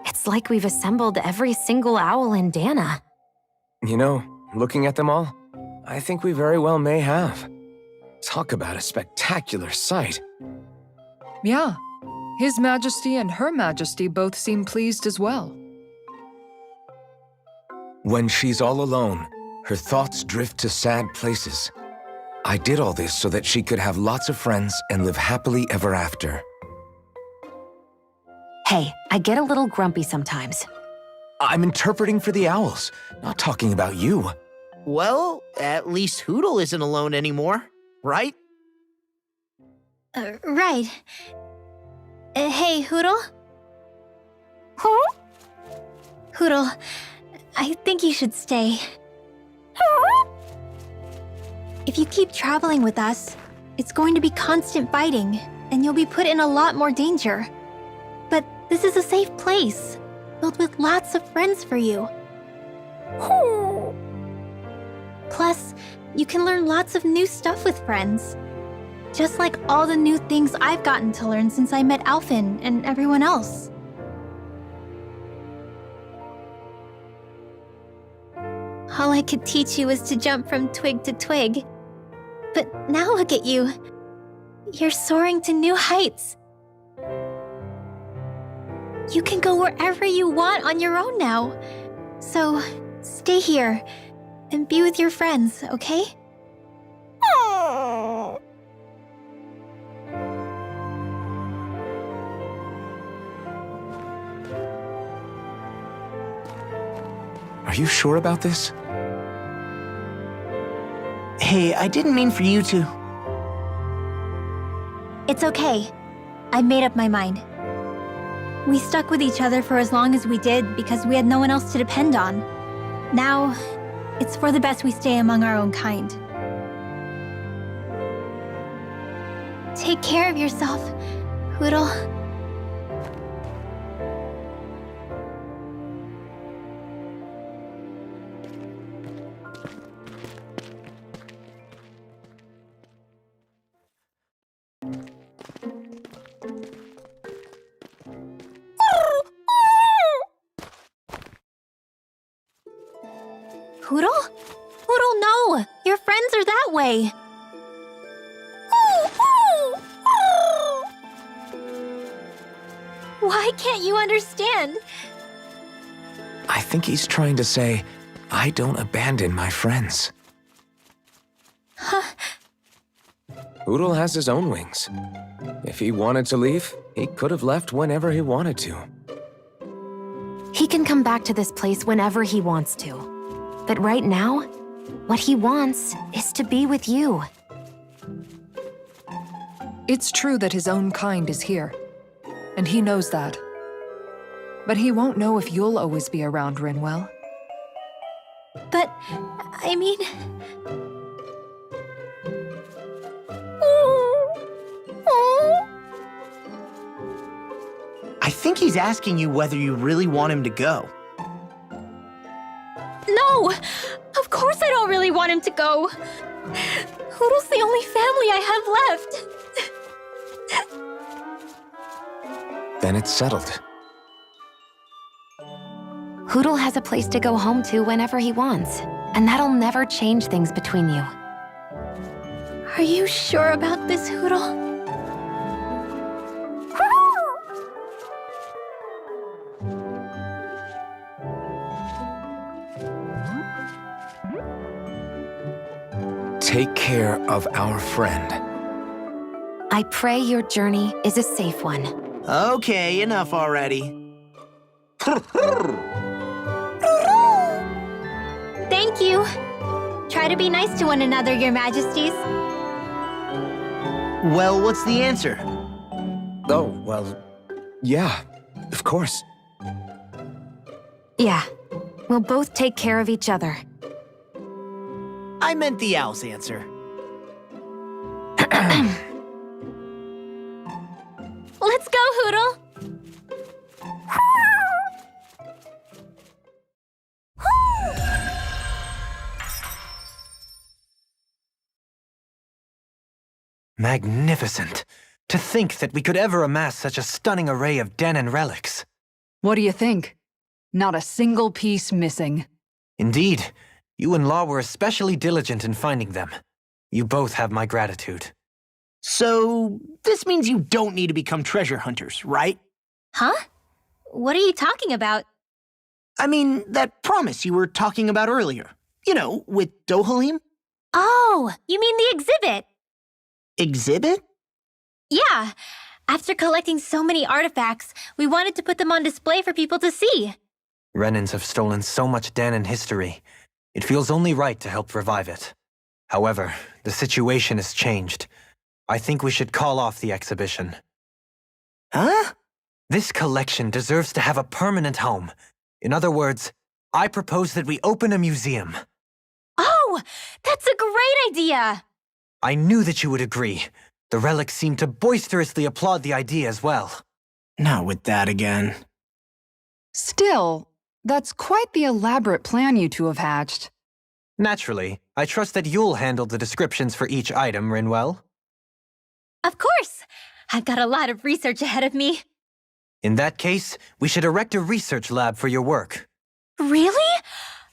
It's like we've assembled every single owl in Dana. You know, looking at them all, I think we very well may have. Talk about a spectacular sight. Yeah. His Majesty and Her Majesty both seem pleased as well. When she's all alone, her thoughts drift to sad places. I did all this so that she could have lots of friends and live happily ever after. Hey, I get a little grumpy sometimes. I'm interpreting for the owls, not talking about you. Well, at least Hootle isn't alone anymore, right? Right. Hey, Hootle? Huh? Hootle, I think you should stay. Huh? If you keep traveling with us, it's going to be constant fighting, and you'll be put in a lot more danger. But this is a safe place, filled with lots of friends for you. Plus, you can learn lots of new stuff with friends. Just like all the new things I've gotten to learn since I met Alphen and everyone else. All I could teach you was to jump from twig to twig. But now look at you. You're soaring to new heights. You can go wherever you want on your own now. So, stay here and be with your friends, okay? Are you sure about this? Hey, I didn't mean for you to... It's okay. I made up my mind. We stuck with each other for as long as we did because we had no one else to depend on. Now, it's for the best we stay among our own kind. Take care of yourself, Hootle. Hootle? Hootle, no! Your friends are that way! Why can't you understand? I think he's trying to say, I don't abandon my friends. Huh? Hootle has his own wings. If he wanted to leave, he could have left whenever he wanted to. He can come back to this place whenever he wants to. But right now, what he wants is to be with you. It's true that his own kind is here, and he knows that. But he won't know if you'll always be around, Rinwell. But, I mean... I think he's asking you whether you really want him to go. No! Of course I don't really want him to go! Hootle's the only family I have left! Then it's settled. Hootle has a place to go home to whenever he wants, and that'll never change things between you. Are you sure about this, Hootle? Take care of our friend. I pray your journey is a safe one. Okay, enough already. Thank you. Try to be nice to one another, Your Majesties. Well, what's the answer? Oh, well, yeah, of course. Yeah, we'll both take care of each other. I meant the owl's answer. Let's go, Hoodle! Magnificent. To think that we could ever amass such a stunning array of Danon relics. What do you think? Not a single piece missing. Indeed, you and Law were especially diligent in finding them. You both have my gratitude. So, this means you don't need to become treasure hunters, right? Huh? What are you talking about? I mean, that promise you were talking about earlier. You know, with Dohalim? Oh, you mean the exhibit? Exhibit? Yeah. After collecting so many artifacts, we wanted to put them on display for people to see. Renans have stolen so much Danon history. It feels only right to help revive it. However, the situation has changed. I think we should call off the exhibition. Huh? This collection deserves to have a permanent home. In other words, I propose that we open a museum. Oh, that's a great idea! I knew that you would agree. The relics seemed to boisterously applaud the idea as well. Not with that again. Still, that's quite the elaborate plan you two have hatched. Naturally, I trust that you'll handle the descriptions for each item, Rinwell. Of course! I've got a lot of research ahead of me. In that case, we should erect a research lab for your work. Really?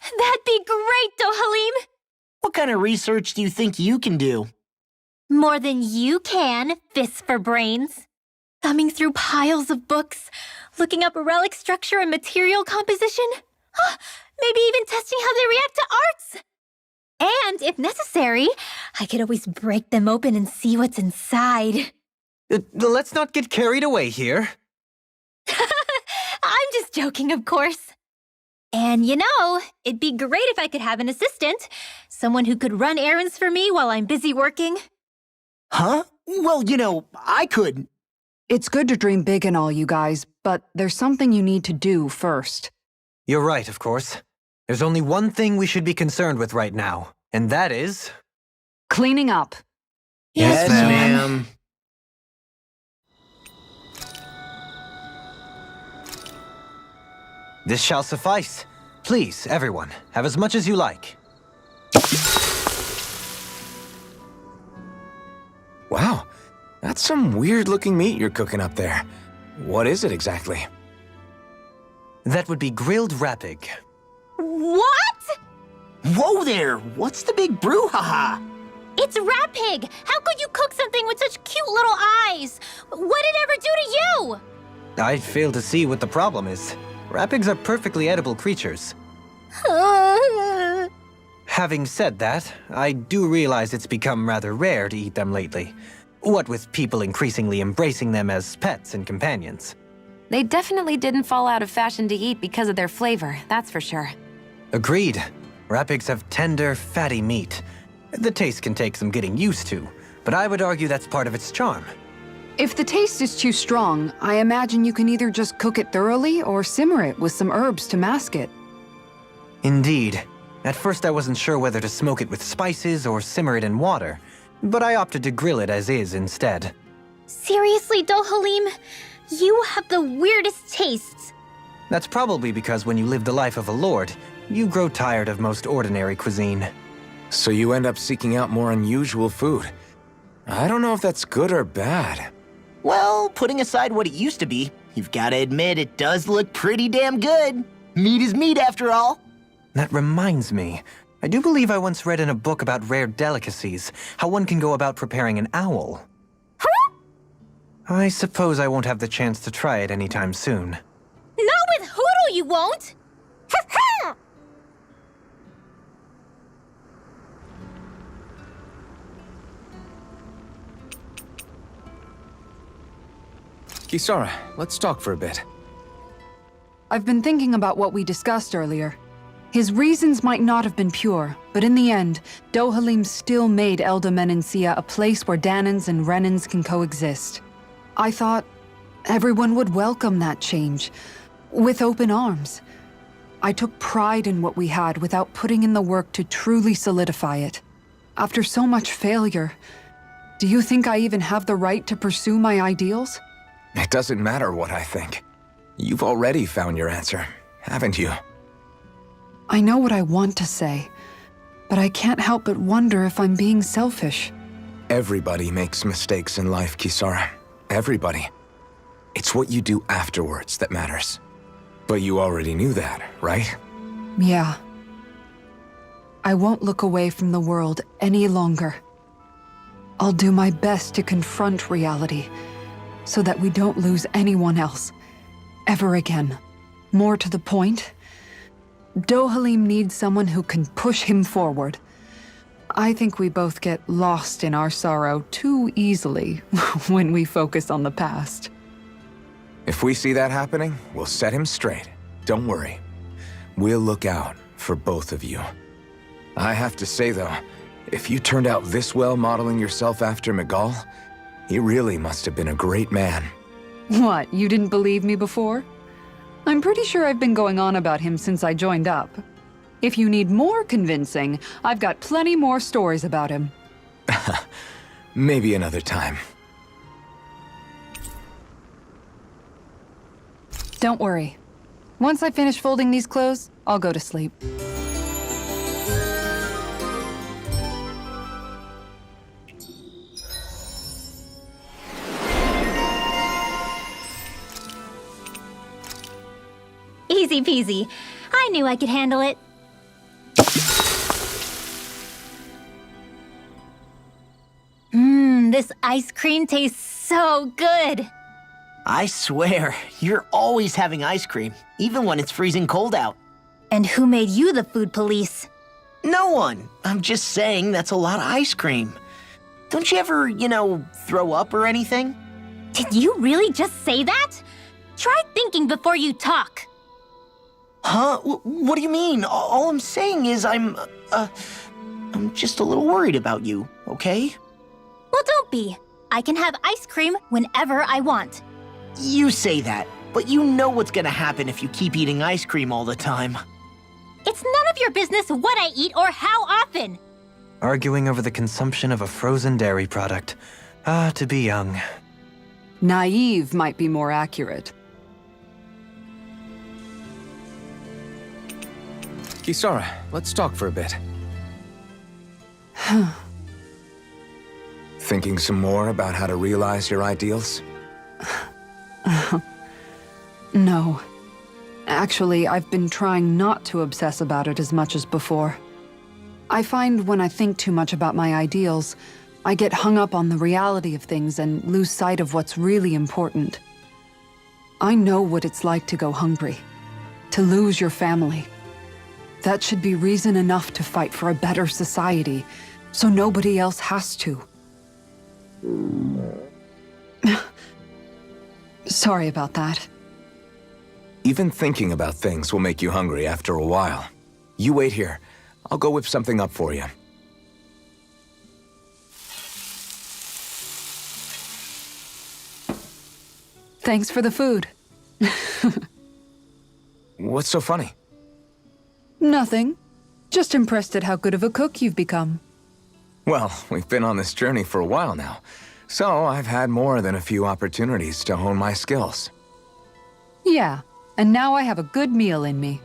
That'd be great, Dohalim! What kind of research do you think you can do? More than you can, fists for brains. Thumbing through piles of books, looking up relic structure and material composition. Maybe even testing how they react to arts. And, if necessary, I could always break them open and see what's inside. Let's not get carried away here. I'm just joking, of course. And you know, it'd be great if I could have an assistant. Someone who could run errands for me while I'm busy working. Huh? Well, you know, I could. It's good to dream big and all, you guys, but there's something you need to do first. You're right, of course. There's only one thing we should be concerned with right now, and that is... Cleaning up. Yes, ma'am. This shall suffice. Please, everyone, have as much as you like. Wow, that's some weird-looking meat you're cooking up there. What is it exactly? That would be grilled rapig. What? Whoa there! What's the big brouhaha? It's Rapig! How could you cook something with such cute little eyes? What did it ever do to you? I fail to see what the problem is. Rapigs are perfectly edible creatures. Having said that, I do realize it's become rather rare to eat them lately. What with people increasingly embracing them as pets and companions. They definitely didn't fall out of fashion to eat because of their flavor, that's for sure. Agreed. Rapigs have tender, fatty meat. The taste can take some getting used to, but I would argue that's part of its charm. If the taste is too strong, I imagine you can either just cook it thoroughly or simmer it with some herbs to mask it. Indeed. At first I wasn't sure whether to smoke it with spices or simmer it in water, but I opted to grill it as is instead. Seriously, Dohalim? You have the weirdest tastes. That's probably because when you live the life of a lord, you grow tired of most ordinary cuisine. So you end up seeking out more unusual food. I don't know if that's good or bad. Well, putting aside what it used to be, you've got to admit it does look pretty damn good. Meat is meat, after all. That reminds me. I do believe I once read in a book about rare delicacies, how one can go about preparing an owl. I suppose I won't have the chance to try it anytime soon. Not with Hoodle, you won't! Kisara, let's talk for a bit. I've been thinking about what we discussed earlier. His reasons might not have been pure, but in the end, Dohalim still made Elda Menencia a place where Danans and Renans can coexist. I thought everyone would welcome that change, with open arms. I took pride in what we had without putting in the work to truly solidify it. After so much failure, do you think I even have the right to pursue my ideals? It doesn't matter what I think. You've already found your answer, haven't you? I know what I want to say, but I can't help but wonder if I'm being selfish. Everybody makes mistakes in life, Kisara. Everybody. It's what you do afterwards that matters. But you already knew that, right? Yeah. I won't look away from the world any longer. I'll do my best to confront reality, so that we don't lose anyone else, ever again. More to the point, Dohalim needs someone who can push him forward. I think we both get lost in our sorrow too easily when we focus on the past. If we see that happening, we'll set him straight. Don't worry. We'll look out for both of you. I have to say, though, if you turned out this well modeling yourself after Miguel, he really must have been a great man. What, you didn't believe me before? I'm pretty sure I've been going on about him since I joined up. If you need more convincing, I've got plenty more stories about him. Maybe another time. Don't worry. Once I finish folding these clothes, I'll go to sleep. Easy peasy. I knew I could handle it. This ice cream tastes so good. I swear, you're always having ice cream, even when it's freezing cold out. And who made you the food police? No one. I'm just saying that's a lot of ice cream. Don't you ever, throw up or anything? Did you really just say that? Try thinking before you talk. Huh? What do you mean? All I'm saying is I'm just a little worried about you, okay? Well, don't be. I can have ice cream whenever I want. You say that, but you know what's gonna happen if you keep eating ice cream all the time. It's none of your business what I eat or how often. Arguing over the consumption of a frozen dairy product. To be young. Naive might be more accurate. Kisara, let's talk for a bit. Thinking some more about how to realize your ideals? No. Actually, I've been trying not to obsess about it as much as before. I find when I think too much about my ideals, I get hung up on the reality of things and lose sight of what's really important. I know what it's like to go hungry, to lose your family. That should be reason enough to fight for a better society, so nobody else has to. Sorry about that. Even thinking about things will make you hungry after a while. You wait here. I'll go whip something up for you. Thanks for the food. What's so funny? Nothing. Just impressed at how good of a cook you've become. Well, we've been on this journey for a while now, so I've had more than a few opportunities to hone my skills. Yeah, and now I have a good meal in me.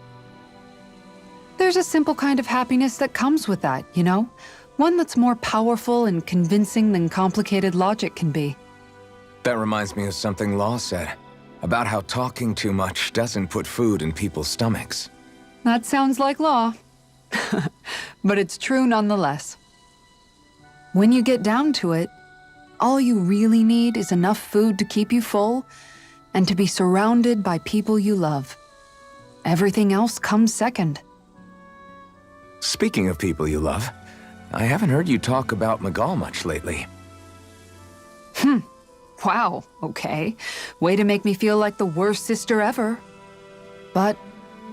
There's a simple kind of happiness that comes with that, you know? One that's more powerful and convincing than complicated logic can be. That reminds me of something Law said, about how talking too much doesn't put food in people's stomachs. That sounds like Law. But it's true nonetheless. When you get down to it, all you really need is enough food to keep you full and to be surrounded by people you love. Everything else comes second. Speaking of people you love, I haven't heard you talk about Miguel much lately. Wow, okay. Way to make me feel like the worst sister ever. But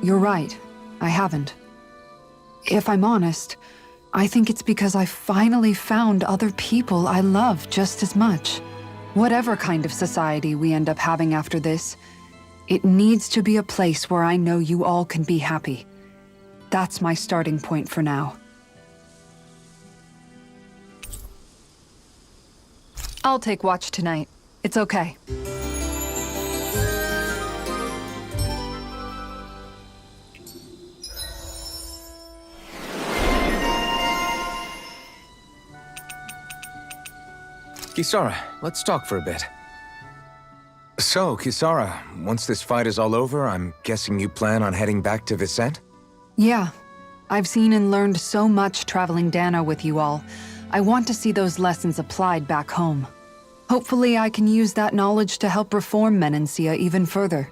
you're right, I haven't. If I'm honest, I think it's because I finally found other people I love just as much. Whatever kind of society we end up having after this, it needs to be a place where I know you all can be happy. That's my starting point for now. I'll take watch tonight. It's okay. Kisara, let's talk for a bit. So, Kisara, once this fight is all over, I'm guessing you plan on heading back to Vicente? Yeah. I've seen and learned so much traveling Dano with you all. I want to see those lessons applied back home. Hopefully I can use that knowledge to help reform Menancia even further,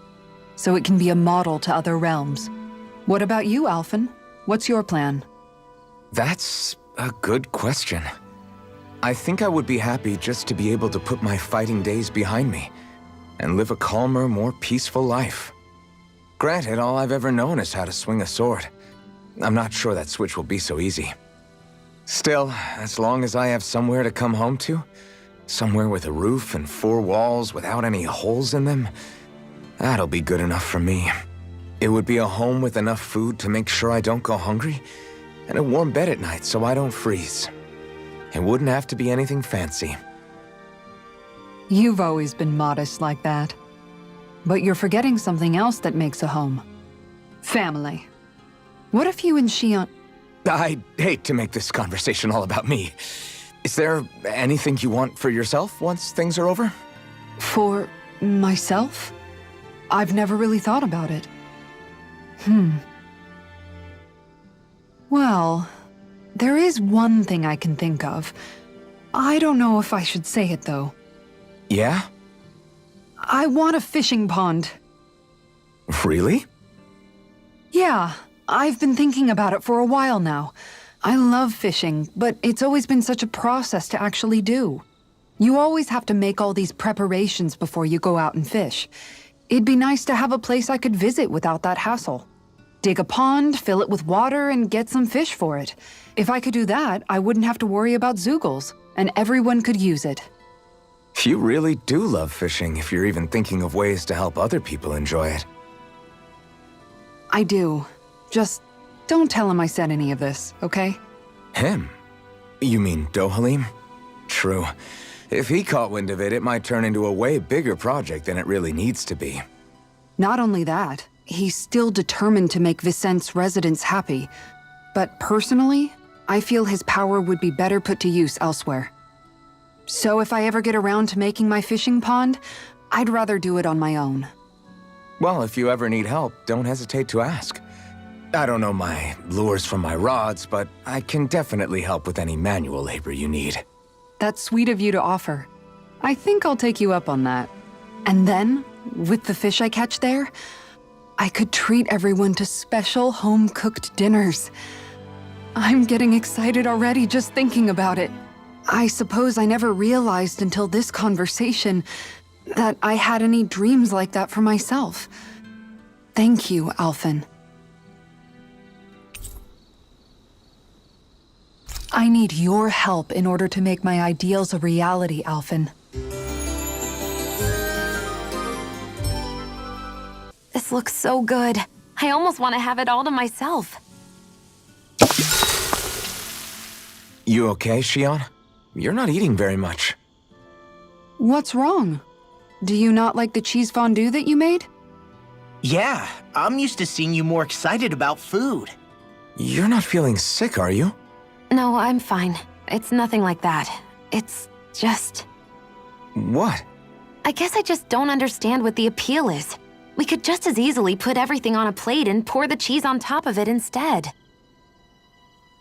so it can be a model to other realms. What about you, Alphen? What's your plan? That's a good question. I think I would be happy just to be able to put my fighting days behind me and live a calmer, more peaceful life. Granted, all I've ever known is how to swing a sword. I'm not sure that switch will be so easy. Still, as long as I have somewhere to come home to, somewhere with a roof and 4 walls without any holes in them, that'll be good enough for me. It would be a home with enough food to make sure I don't go hungry, and a warm bed at night so I don't freeze. It wouldn't have to be anything fancy. You've always been modest like that. But you're forgetting something else that makes a home. Family. What if you and Shionne... I hate to make this conversation all about me. Is there anything you want for yourself once things are over? For myself? I've never really thought about it. Well, there is one thing I can think of. I don't know if I should say it, though. Yeah? I want a fishing pond. Really? Yeah, I've been thinking about it for a while now. I love fishing, but it's always been such a process to actually do. You always have to make all these preparations before you go out and fish. It'd be nice to have a place I could visit without that hassle. Dig a pond, fill it with water, and get some fish for it. If I could do that, I wouldn't have to worry about Zeugles, and everyone could use it. You really do love fishing if you're even thinking of ways to help other people enjoy it. I do. Just don't tell him I said any of this, okay? Him? You mean Dohalim? True. If he caught wind of it, it might turn into a way bigger project than it really needs to be. Not only that, he's still determined to make Vicente's residents happy. But personally, I feel his power would be better put to use elsewhere. So if I ever get around to making my fishing pond, I'd rather do it on my own. Well, if you ever need help, don't hesitate to ask. I don't know my lures from my rods, but I can definitely help with any manual labor you need. That's sweet of you to offer. I think I'll take you up on that. And then, with the fish I catch there, I could treat everyone to special home-cooked dinners. I'm getting excited already just thinking about it. I suppose I never realized until this conversation that I had any dreams like that for myself. Thank you, Alphen. I need your help in order to make my ideals a reality, Alphen. This looks so good. I almost want to have it all to myself. You okay, Shionne? You're not eating very much. What's wrong? Do you not like the cheese fondue that you made? Yeah, I'm used to seeing you more excited about food. You're not feeling sick, are you? No, I'm fine. It's nothing like that. It's just... What? I guess I just don't understand what the appeal is. We could just as easily put everything on a plate and pour the cheese on top of it instead.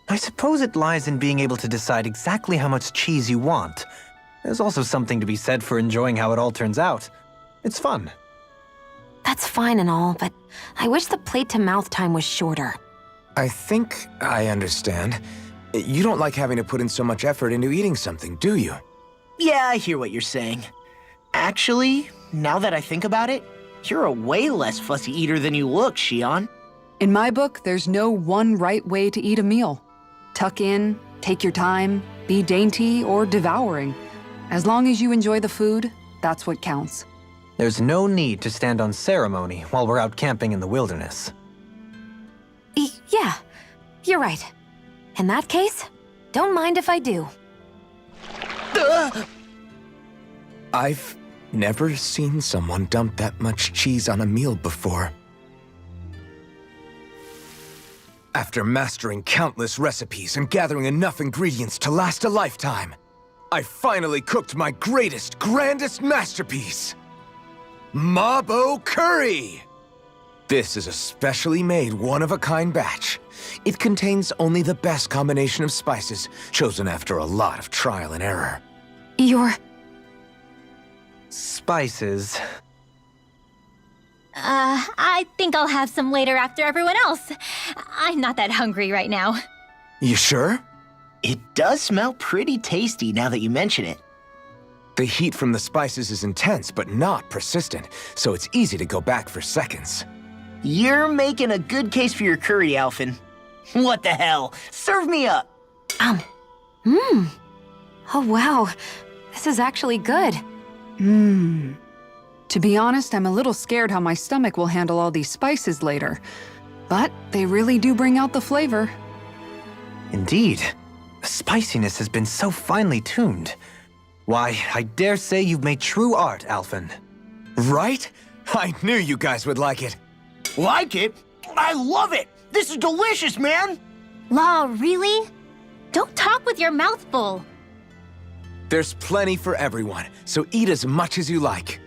I suppose it lies in being able to decide exactly how much cheese you want. There's also something to be said for enjoying how it all turns out. It's fun. That's fine and all, but I wish the plate-to-mouth time was shorter. I think I understand. You don't like having to put in so much effort into eating something, do you? Yeah, I hear what you're saying. Actually, now that I think about it, you're a way less fussy eater than you look, Shionne. In my book, there's no one right way to eat a meal. Tuck in, take your time, be dainty or devouring. As long as you enjoy the food, that's what counts. There's no need to stand on ceremony while we're out camping in the wilderness. Yeah, you're right. In that case, don't mind if I do. I've never seen someone dump that much cheese on a meal before. After mastering countless recipes and gathering enough ingredients to last a lifetime, I finally cooked my greatest, grandest masterpiece. Mabo Curry! This is a specially made, one-of-a-kind batch. It contains only the best combination of spices, chosen after a lot of trial and error. Spices. I think I'll have some later after everyone else. I'm not that hungry right now. You sure? It does smell pretty tasty now that you mention it. The heat from the spices is intense, but not persistent, so it's easy to go back for seconds. You're making a good case for your curry, Alphen. What the hell? Serve me up! Oh wow, this is actually good. To be honest, I'm a little scared how my stomach will handle all these spices later. But they really do bring out the flavor. Indeed. The spiciness has been so finely tuned. Why, I dare say you've made true art, Alphen. Right? I knew you guys would like it. Like it? I love it! This is delicious, man! Law, really? Don't talk with your mouth full. There's plenty for everyone, so eat as much as you like.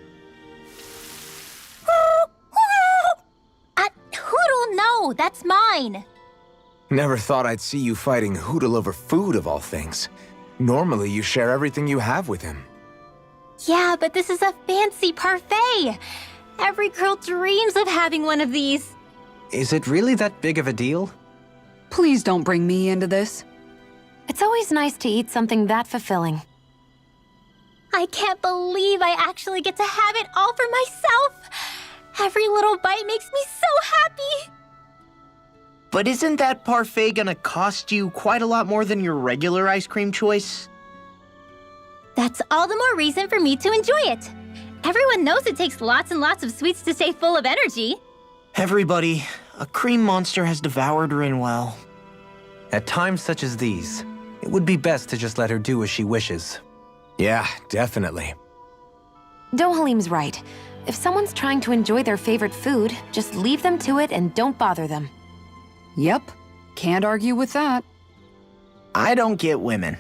Hoodle, no, that's mine. Never thought I'd see you fighting Hootle over food, of all things. Normally, you share everything you have with him. Yeah, but this is a fancy parfait. Every girl dreams of having one of these. Is it really that big of a deal? Please don't bring me into this. It's always nice to eat something that fulfilling. I can't believe I actually get to have it all for myself. Every little bite makes me so happy. But isn't that parfait gonna cost you quite a lot more than your regular ice cream choice? That's all the more reason for me to enjoy it. Everyone knows it takes lots and lots of sweets to stay full of energy. Everybody, a cream monster has devoured Rinwell. At times such as these, it would be best to just let her do as she wishes. Yeah, definitely. Dohalim's right. If someone's trying to enjoy their favorite food, just leave them to it and don't bother them. Yep, can't argue with that. I don't get women.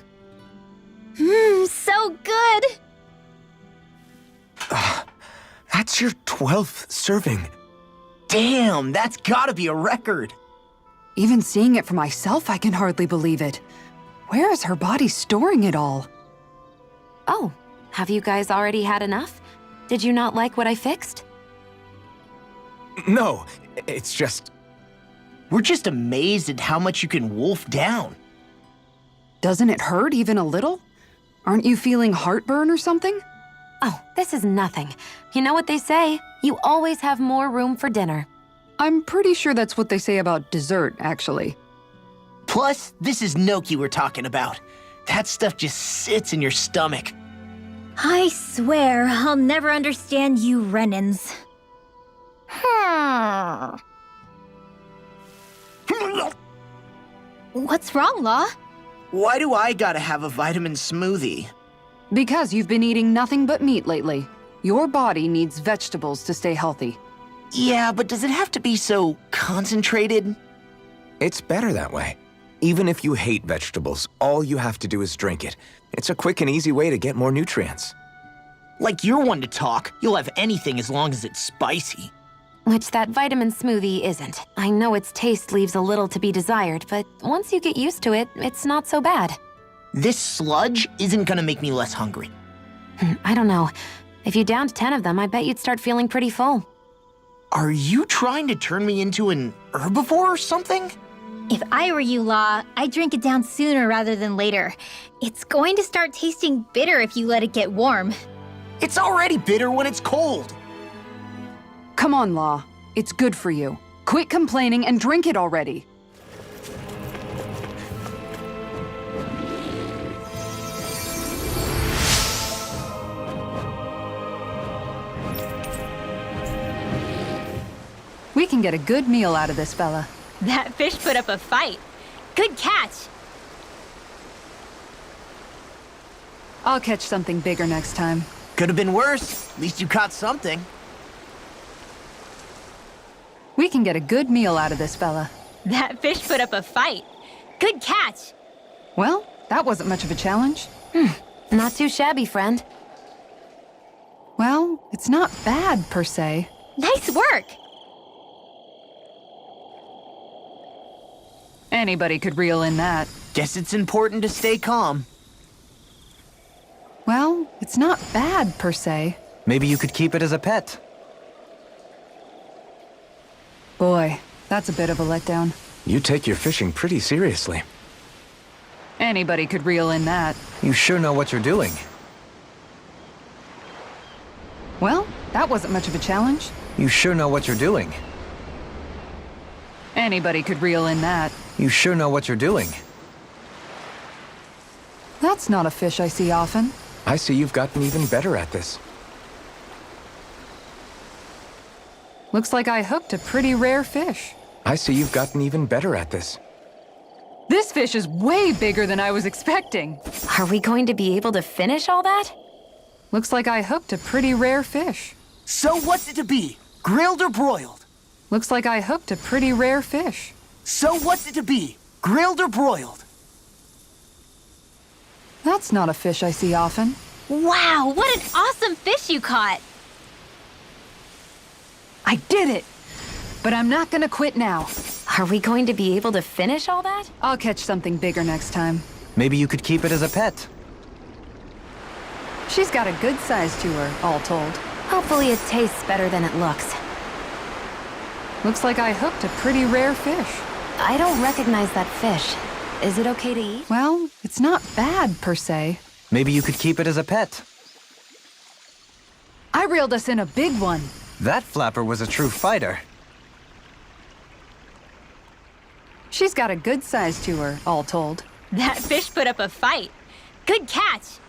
So good. That's your 12th serving. Damn, that's gotta be a record. Even seeing it for myself, I can hardly believe it. Where is her body storing it all? Oh, have you guys already had enough? Did you not like what I fixed? No, it's just... We're just amazed at how much you can wolf down. Doesn't it hurt even a little? Aren't you feeling heartburn or something? Oh, this is nothing. You know what they say, you always have more room for dinner. I'm pretty sure that's what they say about dessert, actually. Plus, this is Noki we're talking about. That stuff just sits in your stomach. I swear I'll never understand you Renans. What's wrong, Law? Why do I gotta have a vitamin smoothie? Because you've been eating nothing but meat lately. Your body needs vegetables to stay healthy. Yeah, but does it have to be so concentrated? It's better that way. Even if you hate vegetables, all you have to do is drink it. It's a quick and easy way to get more nutrients. Like you're one to talk. You'll have anything as long as it's spicy. Which that vitamin smoothie isn't. I know its taste leaves a little to be desired, but once you get used to it, it's not so bad. This sludge isn't gonna make me less hungry. I don't know. If you downed 10 of them, I bet you'd start feeling pretty full. Are you trying to turn me into an herbivore or something? If I were you, Law, I'd drink it down sooner rather than later. It's going to start tasting bitter if you let it get warm. It's already bitter when it's cold. Come on, Law. It's good for you. Quit complaining and drink it already. We can get a good meal out of this fella. That fish put up a fight. Good catch. I'll catch something bigger next time. Could have been worse. At least you caught something. We can get a good meal out of this fella. That fish put up a fight. Good catch. Well, that wasn't much of a challenge. Not too shabby, friend. Well, it's not bad, per se. Nice work. Anybody could reel in that. Guess it's important to stay calm. Well, it's not bad, per se. Maybe you could keep it as a pet. Boy, that's a bit of a letdown. You take your fishing pretty seriously. Anybody could reel in that. You sure know what you're doing. Well, that wasn't much of a challenge. You sure know what you're doing. Anybody could reel in that. You sure know what you're doing. That's not a fish I see often. I see you've gotten even better at this. Looks like I hooked a pretty rare fish. I see you've gotten even better at this. This fish is way bigger than I was expecting. Are we going to be able to finish all that? Looks like I hooked a pretty rare fish. So what's it to be? Grilled or broiled? Looks like I hooked a pretty rare fish. So what's it to be? Grilled or broiled? That's not a fish I see often. Wow, what an awesome fish you caught. I did it! But I'm not gonna quit now. Are we going to be able to finish all that? I'll catch something bigger next time. Maybe you could keep it as a pet. She's got a good size to her, all told. Hopefully it tastes better than it looks. Looks like I hooked a pretty rare fish. I don't recognize that fish. Is it okay to eat? Well, it's not bad, per se. Maybe you could keep it as a pet. I reeled us in a big one. That flapper was a true fighter. She's got a good size to her, all told. That fish put up a fight. Good catch.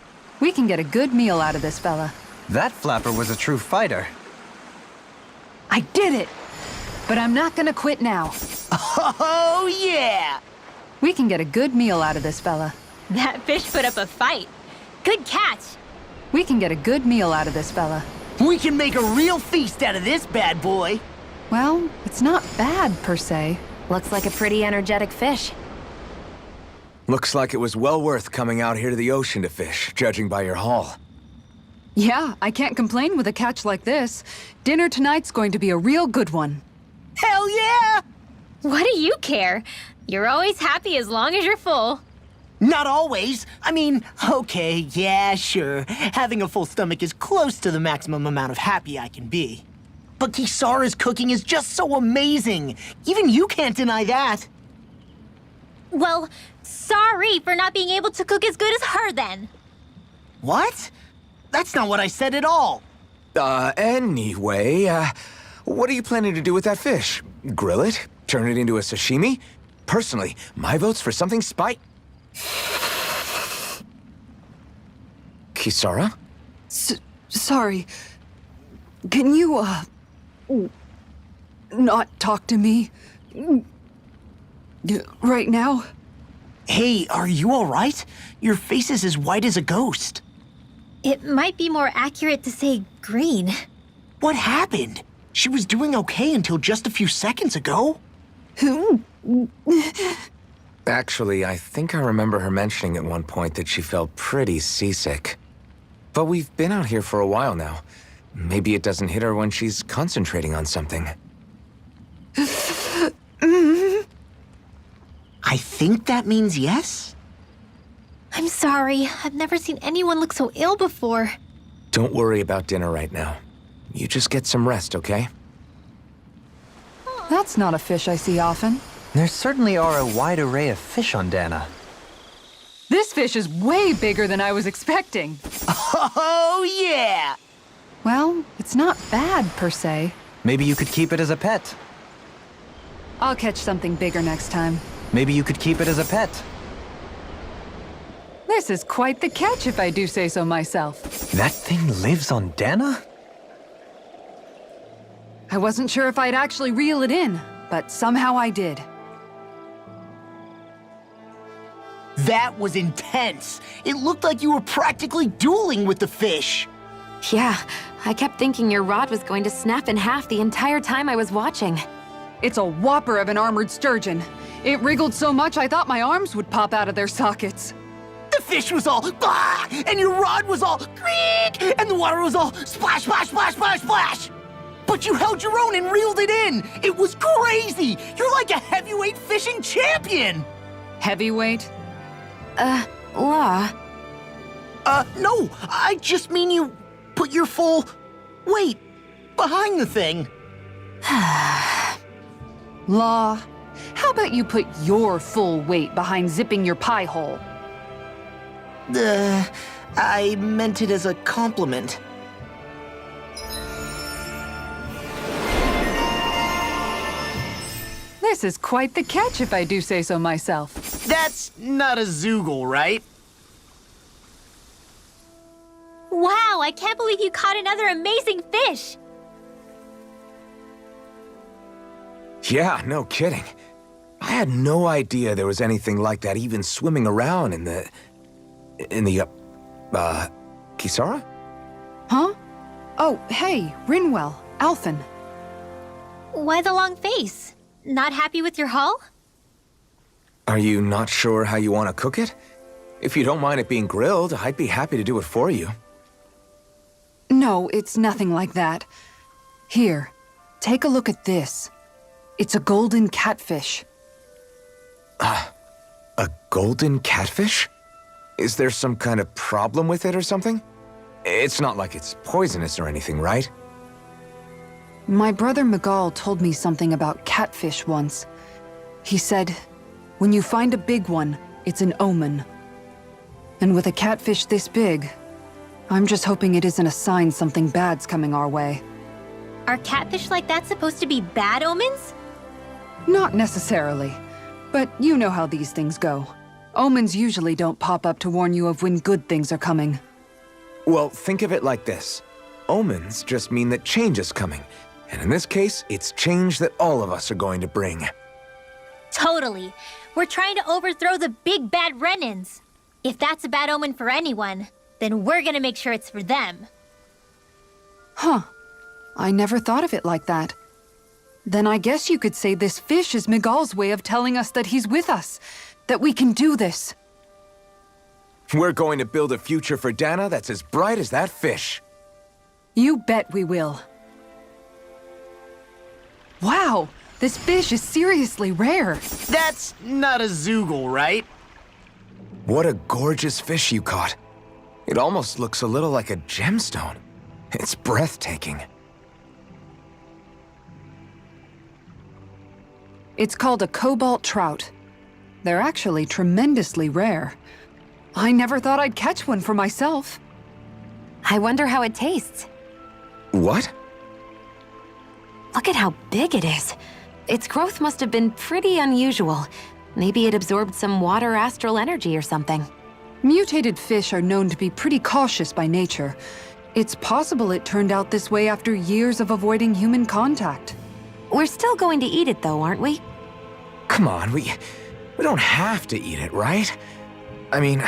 We can get a good meal out of this fella. That flapper was a true fighter. I did it! But I'm not gonna quit now. Oh, yeah! We can get a good meal out of this fella. That fish put up a fight. Good catch. We can get a good meal out of this fella. We can make a real feast out of this bad boy. Well, it's not bad, per se. Looks like a pretty energetic fish. Looks like it was well worth coming out here to the ocean to fish, judging by your haul. Yeah, I can't complain with a catch like this. Dinner tonight's going to be a real good one. Hell yeah! What do you care? You're always happy as long as you're full. Not always. I mean, okay, yeah, sure. Having a full stomach is close to the maximum amount of happy I can be. But Kisara's cooking is just so amazing. Even you can't deny that. Well, sorry for not being able to cook as good as her then. What? That's not what I said at all. Anyway, what are you planning to do with that fish? Grill it? Turn it into a sashimi? Personally, my vote's for something Kisara? Sorry. Can you, not talk to me? Right now? Hey, are you all right? Your face is as white as a ghost. It might be more accurate to say green. What happened? She was doing okay until just a few seconds ago. Actually, I think I remember her mentioning at one point that she felt pretty seasick. But we've been out here for a while now. Maybe it doesn't hit her when she's concentrating on something. I think that means yes? I'm sorry. I've never seen anyone look so ill before. Don't worry about dinner right now. You just get some rest, okay? That's not a fish I see often. There certainly are a wide array of fish on Dana. This fish is way bigger than I was expecting. Oh, yeah! Well, it's not bad, per se. Maybe you could keep it as a pet. I'll catch something bigger next time. Maybe you could keep it as a pet. This is quite the catch if I do say so myself. That thing lives on Dana? I wasn't sure if I'd actually reel it in, but somehow I did. That was intense. It looked like you were practically dueling with the fish. Yeah, I kept thinking your rod was going to snap in half the entire time I was watching. It's a whopper of an armored sturgeon. It wriggled so much I thought my arms would pop out of their sockets. The fish was all bah, and your rod was all creak, and the water was all splash, splash, splash, splash, splash. But you held your own and reeled it in. It was crazy. You're like a heavyweight fishing champion. Heavyweight? Law. No, I just mean you put your full weight behind the thing. Law, how about you put your full weight behind zipping your pie hole? I meant it as a compliment. This is quite the catch if I do say so myself. That's not a zoogle, right? Wow, I can't believe you caught another amazing fish! Yeah, no kidding. I had no idea there was anything like that even swimming around in the Kisara? Huh? Oh, hey, Rinwell, Alphen. Why the long face? Not happy with your haul? Are you not sure how you want to cook it? If you don't mind it being grilled, I'd be happy to do it for you. No, it's nothing like that. Here, take a look at this. It's a golden catfish. A golden catfish? Is there some kind of problem with it or something? It's not like it's poisonous or anything, right? My brother Miguel told me something about catfish once. He said, when you find a big one, it's an omen. And with a catfish this big, I'm just hoping it isn't a sign something bad's coming our way. Are catfish like that supposed to be bad omens? Not necessarily, but you know how these things go. Omens usually don't pop up to warn you of when good things are coming. Well, think of it like this. Omens just mean that change is coming. And in this case, it's change that all of us are going to bring. Totally. We're trying to overthrow the big bad Renins. If that's a bad omen for anyone, then we're gonna make sure it's for them. Huh. I never thought of it like that. Then I guess you could say this fish is Miguel's way of telling us that he's with us, that we can do this. We're going to build a future for Dana that's as bright as that fish. You bet we will. Wow, this fish is seriously rare. That's not a zoogle, right? What a gorgeous fish you caught. It almost looks a little like a gemstone. It's breathtaking. It's called a cobalt trout. They're actually tremendously rare. I never thought I'd catch one for myself. I wonder how it tastes. What? Look at how big it is. Its growth must have been pretty unusual. Maybe it absorbed some water astral energy or something. Mutated fish are known to be pretty cautious by nature. It's possible it turned out this way after years of avoiding human contact. We're still going to eat it though, aren't we? Come on, we don't have to eat it, right? I mean,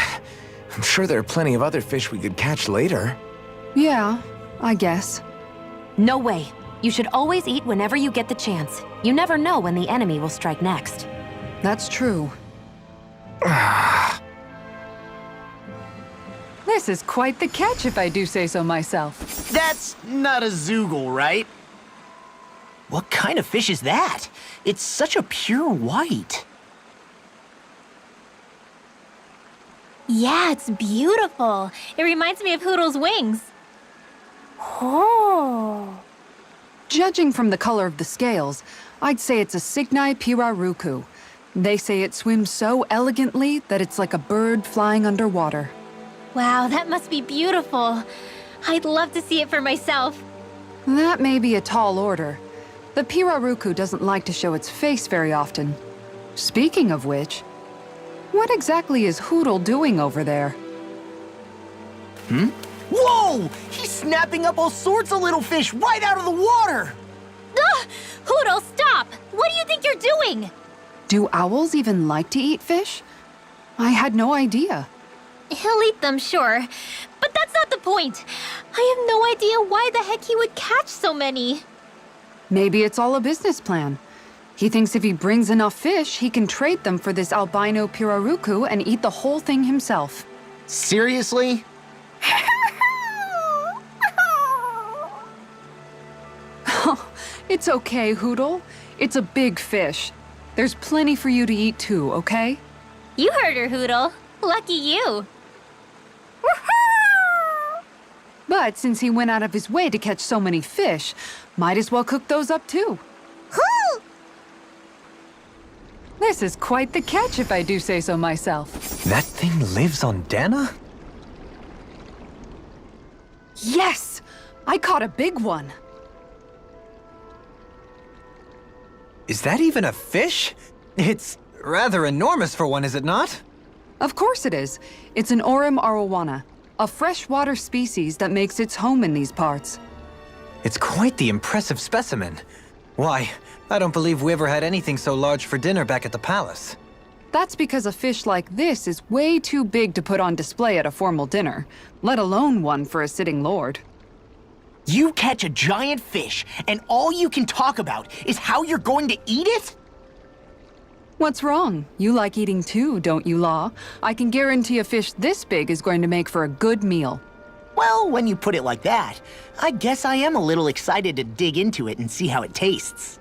I'm sure there are plenty of other fish we could catch later. Yeah, I guess. No way. You should always eat whenever you get the chance. You never know when the enemy will strike next. That's true. This is quite the catch if I do say so myself. That's not a zoogle, right? What kind of fish is that? It's such a pure white. Yeah, it's beautiful. It reminds me of Hoodle's wings. Oh. Judging from the color of the scales, I'd say it's a Cygnai piraruku. They say it swims so elegantly that it's like a bird flying underwater. Wow, that must be beautiful. I'd love to see it for myself. That may be a tall order. The Piraruku doesn't like to show its face very often. Speaking of which, what exactly is Hoodle doing over there? Whoa! He's snapping up all sorts of little fish right out of the water! Ugh! Hoodle, stop! What do you think you're doing? Do owls even like to eat fish? I had no idea. He'll eat them, sure. But that's not the point. I have no idea why the heck he would catch so many. Maybe it's all a business plan. He thinks if he brings enough fish, he can trade them for this albino Piraruku and eat the whole thing himself. Seriously? It's okay, Hoodle. It's a big fish. There's plenty for you to eat too, okay? You heard her, Hoodle. Lucky you. But since he went out of his way to catch so many fish, might as well cook those up too. This is quite the catch if I do say so myself. That thing lives on Dana? Yes! I caught a big one. Is that even a fish? It's rather enormous for one, is it not? Of course it is. It's an Orim arowana, a freshwater species that makes its home in these parts. It's quite the impressive specimen. Why, I don't believe we ever had anything so large for dinner back at the palace. That's because a fish like this is way too big to put on display at a formal dinner, let alone one for a sitting lord. You catch a giant fish, and all you can talk about is how you're going to eat it? What's wrong? You like eating too, don't you, Law? I can guarantee a fish this big is going to make for a good meal. Well, when you put it like that, I guess I am a little excited to dig into it and see how it tastes.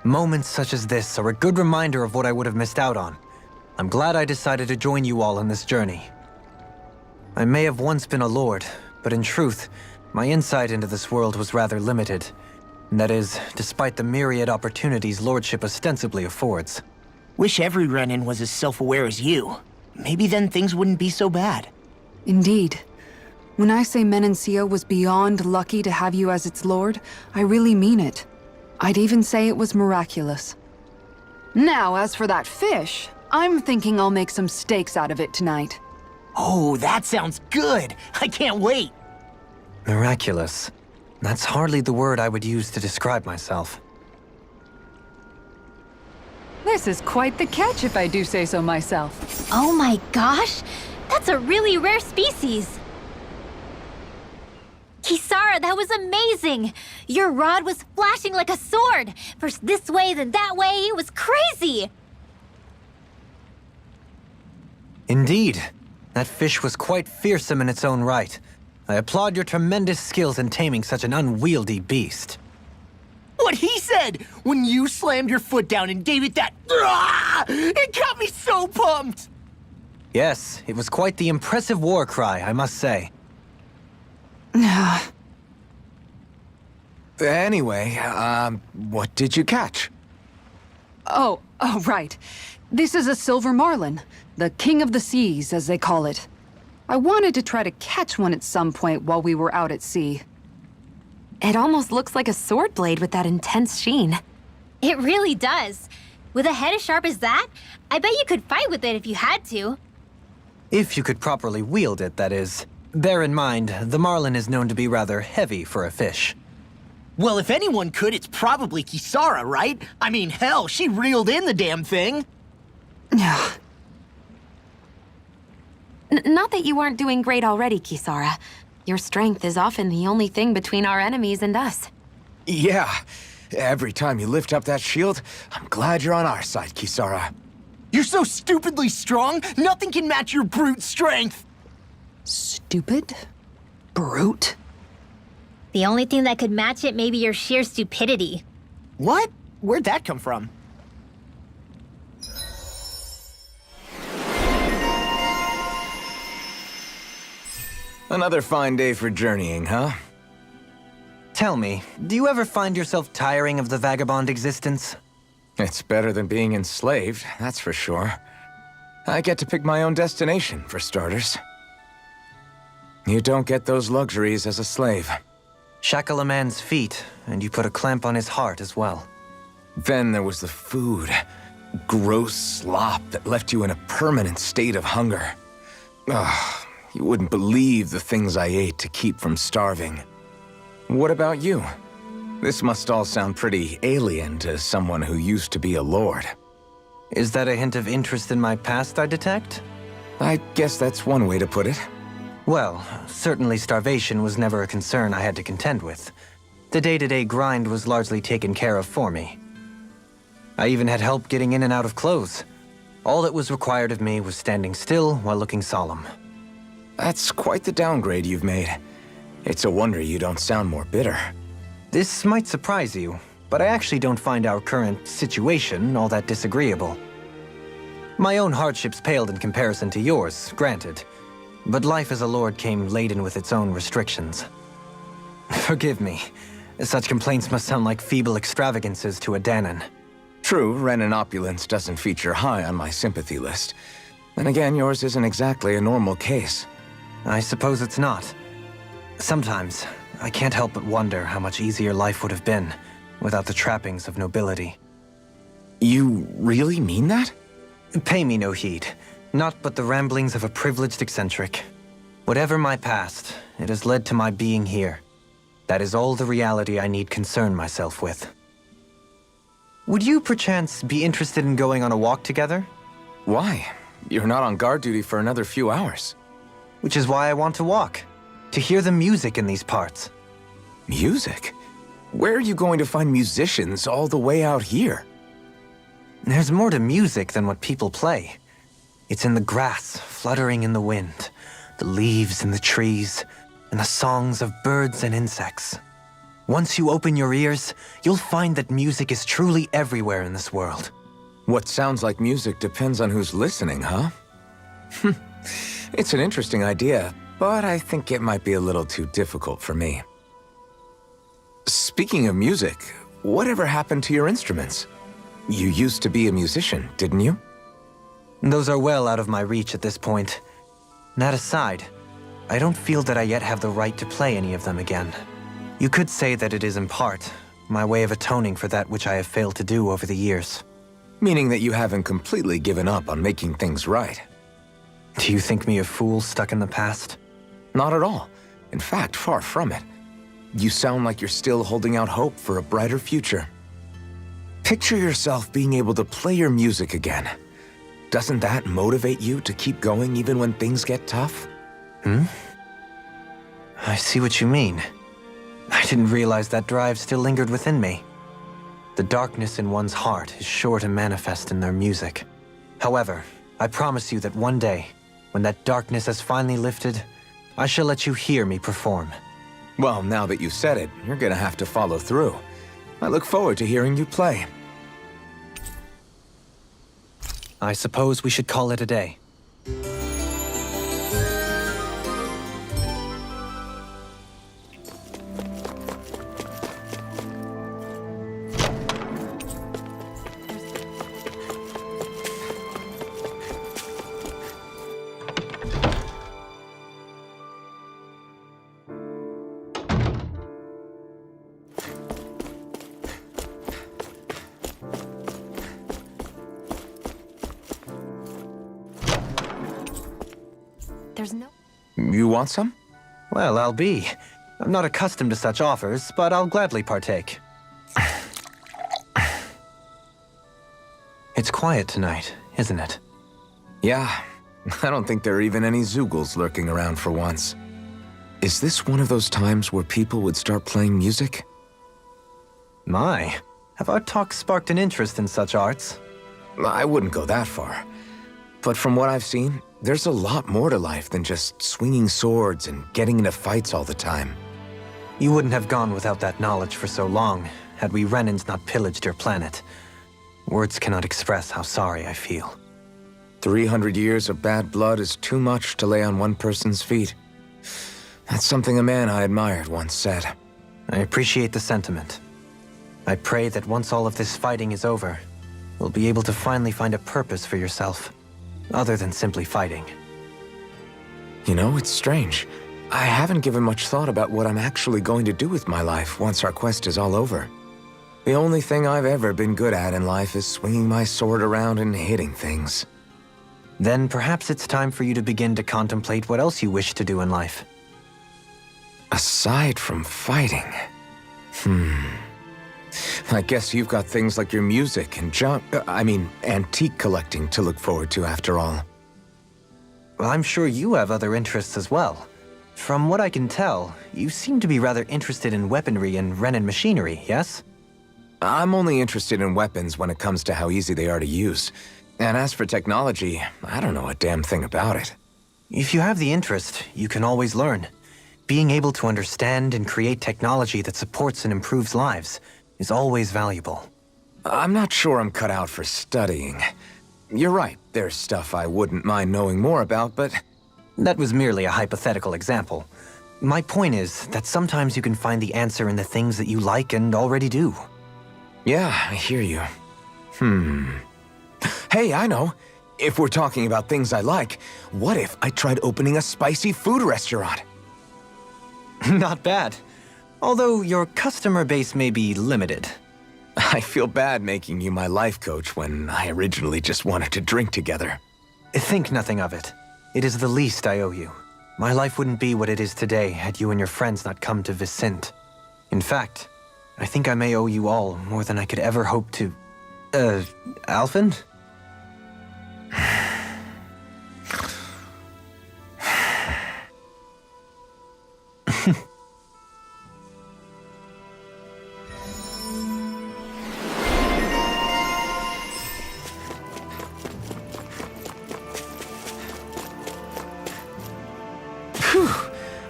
Moments such as this are a good reminder of what I would have missed out on. I'm glad I decided to join you all on this journey. I may have once been a lord, but in truth, my insight into this world was rather limited. And that is, despite the myriad opportunities lordship ostensibly affords. Wish every Renin was as self-aware as you. Maybe then things wouldn't be so bad. Indeed. When I say Menancia was beyond lucky to have you as its lord, I really mean it. I'd even say it was miraculous. Now, as for that fish, I'm thinking I'll make some steaks out of it tonight. Oh, that sounds good! I can't wait! Miraculous. That's hardly the word I would use to describe myself. This is quite the catch if I do say so myself. Oh my gosh! That's a really rare species! Kisara, that was amazing! Your rod was flashing like a sword! First this way, then that way, it was crazy! Indeed. That fish was quite fearsome in its own right. I applaud your tremendous skills in taming such an unwieldy beast. What he said when you slammed your foot down and gave it that it got me so pumped! Yes, it was quite the impressive war cry, I must say. Anyway, what did you catch? Oh, right. This is a silver marlin, the king of the seas, as they call it. I wanted to try to catch one at some point while we were out at sea. It almost looks like a sword blade with that intense sheen. It really does. With a head as sharp as that, I bet you could fight with it if you had to. If you could properly wield it, that is. Bear in mind, the marlin is known to be rather heavy for a fish. Well, if anyone could, it's probably Kisara, right? I mean, hell, she reeled in the damn thing. Not that you aren't doing great already, Kisara. Your strength is often the only thing between our enemies and us. Yeah. Every time you lift up that shield, I'm glad you're on our side, Kisara. You're so stupidly strong, nothing can match your brute strength. Stupid? Brute? The only thing that could match it may be your sheer stupidity. What? Where'd that come from? Another fine day for journeying, huh? Tell me, do you ever find yourself tiring of the vagabond existence? It's better than being enslaved, that's for sure. I get to pick my own destination, for starters. You don't get those luxuries as a slave. Shackle a man's feet, and you put a clamp on his heart as well. Then there was the food. Gross slop that left you in a permanent state of hunger. Ugh, you wouldn't believe the things I ate to keep from starving. What about you? This must all sound pretty alien to someone who used to be a lord. Is that a hint of interest in my past I detect? I guess that's one way to put it. Well, certainly starvation was never a concern I had to contend with. The day-to-day grind was largely taken care of for me. I even had help getting in and out of clothes. All that was required of me was standing still while looking solemn. That's quite the downgrade you've made. It's a wonder you don't sound more bitter. This might surprise you, but I actually don't find our current situation all that disagreeable. My own hardships paled in comparison to yours, granted. But life as a lord came laden with its own restrictions. Forgive me. Such complaints must sound like feeble extravagances to a Danon. True, rent and opulence doesn't feature high on my sympathy list. Then again, yours isn't exactly a normal case. I suppose it's not. Sometimes, I can't help but wonder how much easier life would have been without the trappings of nobility. You really mean that? Pay me no heed. Not but the ramblings of a privileged eccentric. Whatever my past, it has led to my being here. That is all the reality I need concern myself with. Would you, perchance, be interested in going on a walk together? Why? You're not on guard duty for another few hours. Which is why I want to walk. To hear the music in these parts. Music? Where are you going to find musicians all the way out here? There's more to music than what people play. It's in the grass, fluttering in the wind, the leaves in the trees, and the songs of birds and insects. Once you open your ears, you'll find that music is truly everywhere in this world. What sounds like music depends on who's listening, huh? It's an interesting idea, but I think it might be a little too difficult for me. Speaking of music, whatever happened to your instruments? You used to be a musician, didn't you? Those are well out of my reach at this point. That aside, I don't feel that I yet have the right to play any of them again. You could say that it is in part my way of atoning for that which I have failed to do over the years. Meaning that you haven't completely given up on making things right. Do you think me a fool stuck in the past? Not at all. In fact, far from it. You sound like you're still holding out hope for a brighter future. Picture yourself being able to play your music again. Doesn't that motivate you to keep going even when things get tough? I see what you mean. I didn't realize that drive still lingered within me. The darkness in one's heart is sure to manifest in their music. However, I promise you that one day, when that darkness has finally lifted, I shall let you hear me perform. Well, now that you said it, you're gonna have to follow through. I look forward to hearing you play. I suppose we should call it a day. There's no... You want some? Well, I'll be. I'm not accustomed to such offers, but I'll gladly partake. It's quiet tonight, isn't it? Yeah. I don't think there are even any Zoogles lurking around for once. Is this one of those times where people would start playing music? My, have our talks sparked an interest in such arts? I wouldn't go that far. But from what I've seen, there's a lot more to life than just swinging swords and getting into fights all the time. You wouldn't have gone without that knowledge for so long, had we Renans not pillaged your planet. Words cannot express how sorry I feel. 300 years of bad blood is too much to lay on one person's feet. That's something a man I admired once said. I appreciate the sentiment. I pray that once all of this fighting is over, you'll be able to finally find a purpose for yourself, other than simply fighting. You know, it's strange. I haven't given much thought about what I'm actually going to do with my life once our quest is all over. The only thing I've ever been good at in life is swinging my sword around and hitting things. Then perhaps it's time for you to begin to contemplate what else you wish to do in life. Aside from fighting... I guess you've got things like your music and antique collecting to look forward to after all. Well, I'm sure you have other interests as well. From what I can tell, you seem to be rather interested in weaponry and Renin machinery, yes? I'm only interested in weapons when it comes to how easy they are to use. And as for technology, I don't know a damn thing about it. If you have the interest, you can always learn. Being able to understand and create technology that supports and improves lives is always valuable. I'm not sure I'm cut out for studying. You're right, there's stuff I wouldn't mind knowing more about, but... That was merely a hypothetical example. My point is that sometimes you can find the answer in the things that you like and already do. Yeah, I hear you. Hey, I know. If we're talking about things I like, what if I tried opening a spicy food restaurant? Not bad. Although your customer base may be limited. I feel bad making you my life coach when I originally just wanted to drink together. Think nothing of it. It is the least I owe you. My life wouldn't be what it is today had you and your friends not come to Vicente. In fact, I think I may owe you all more than I could ever hope to... Alphen?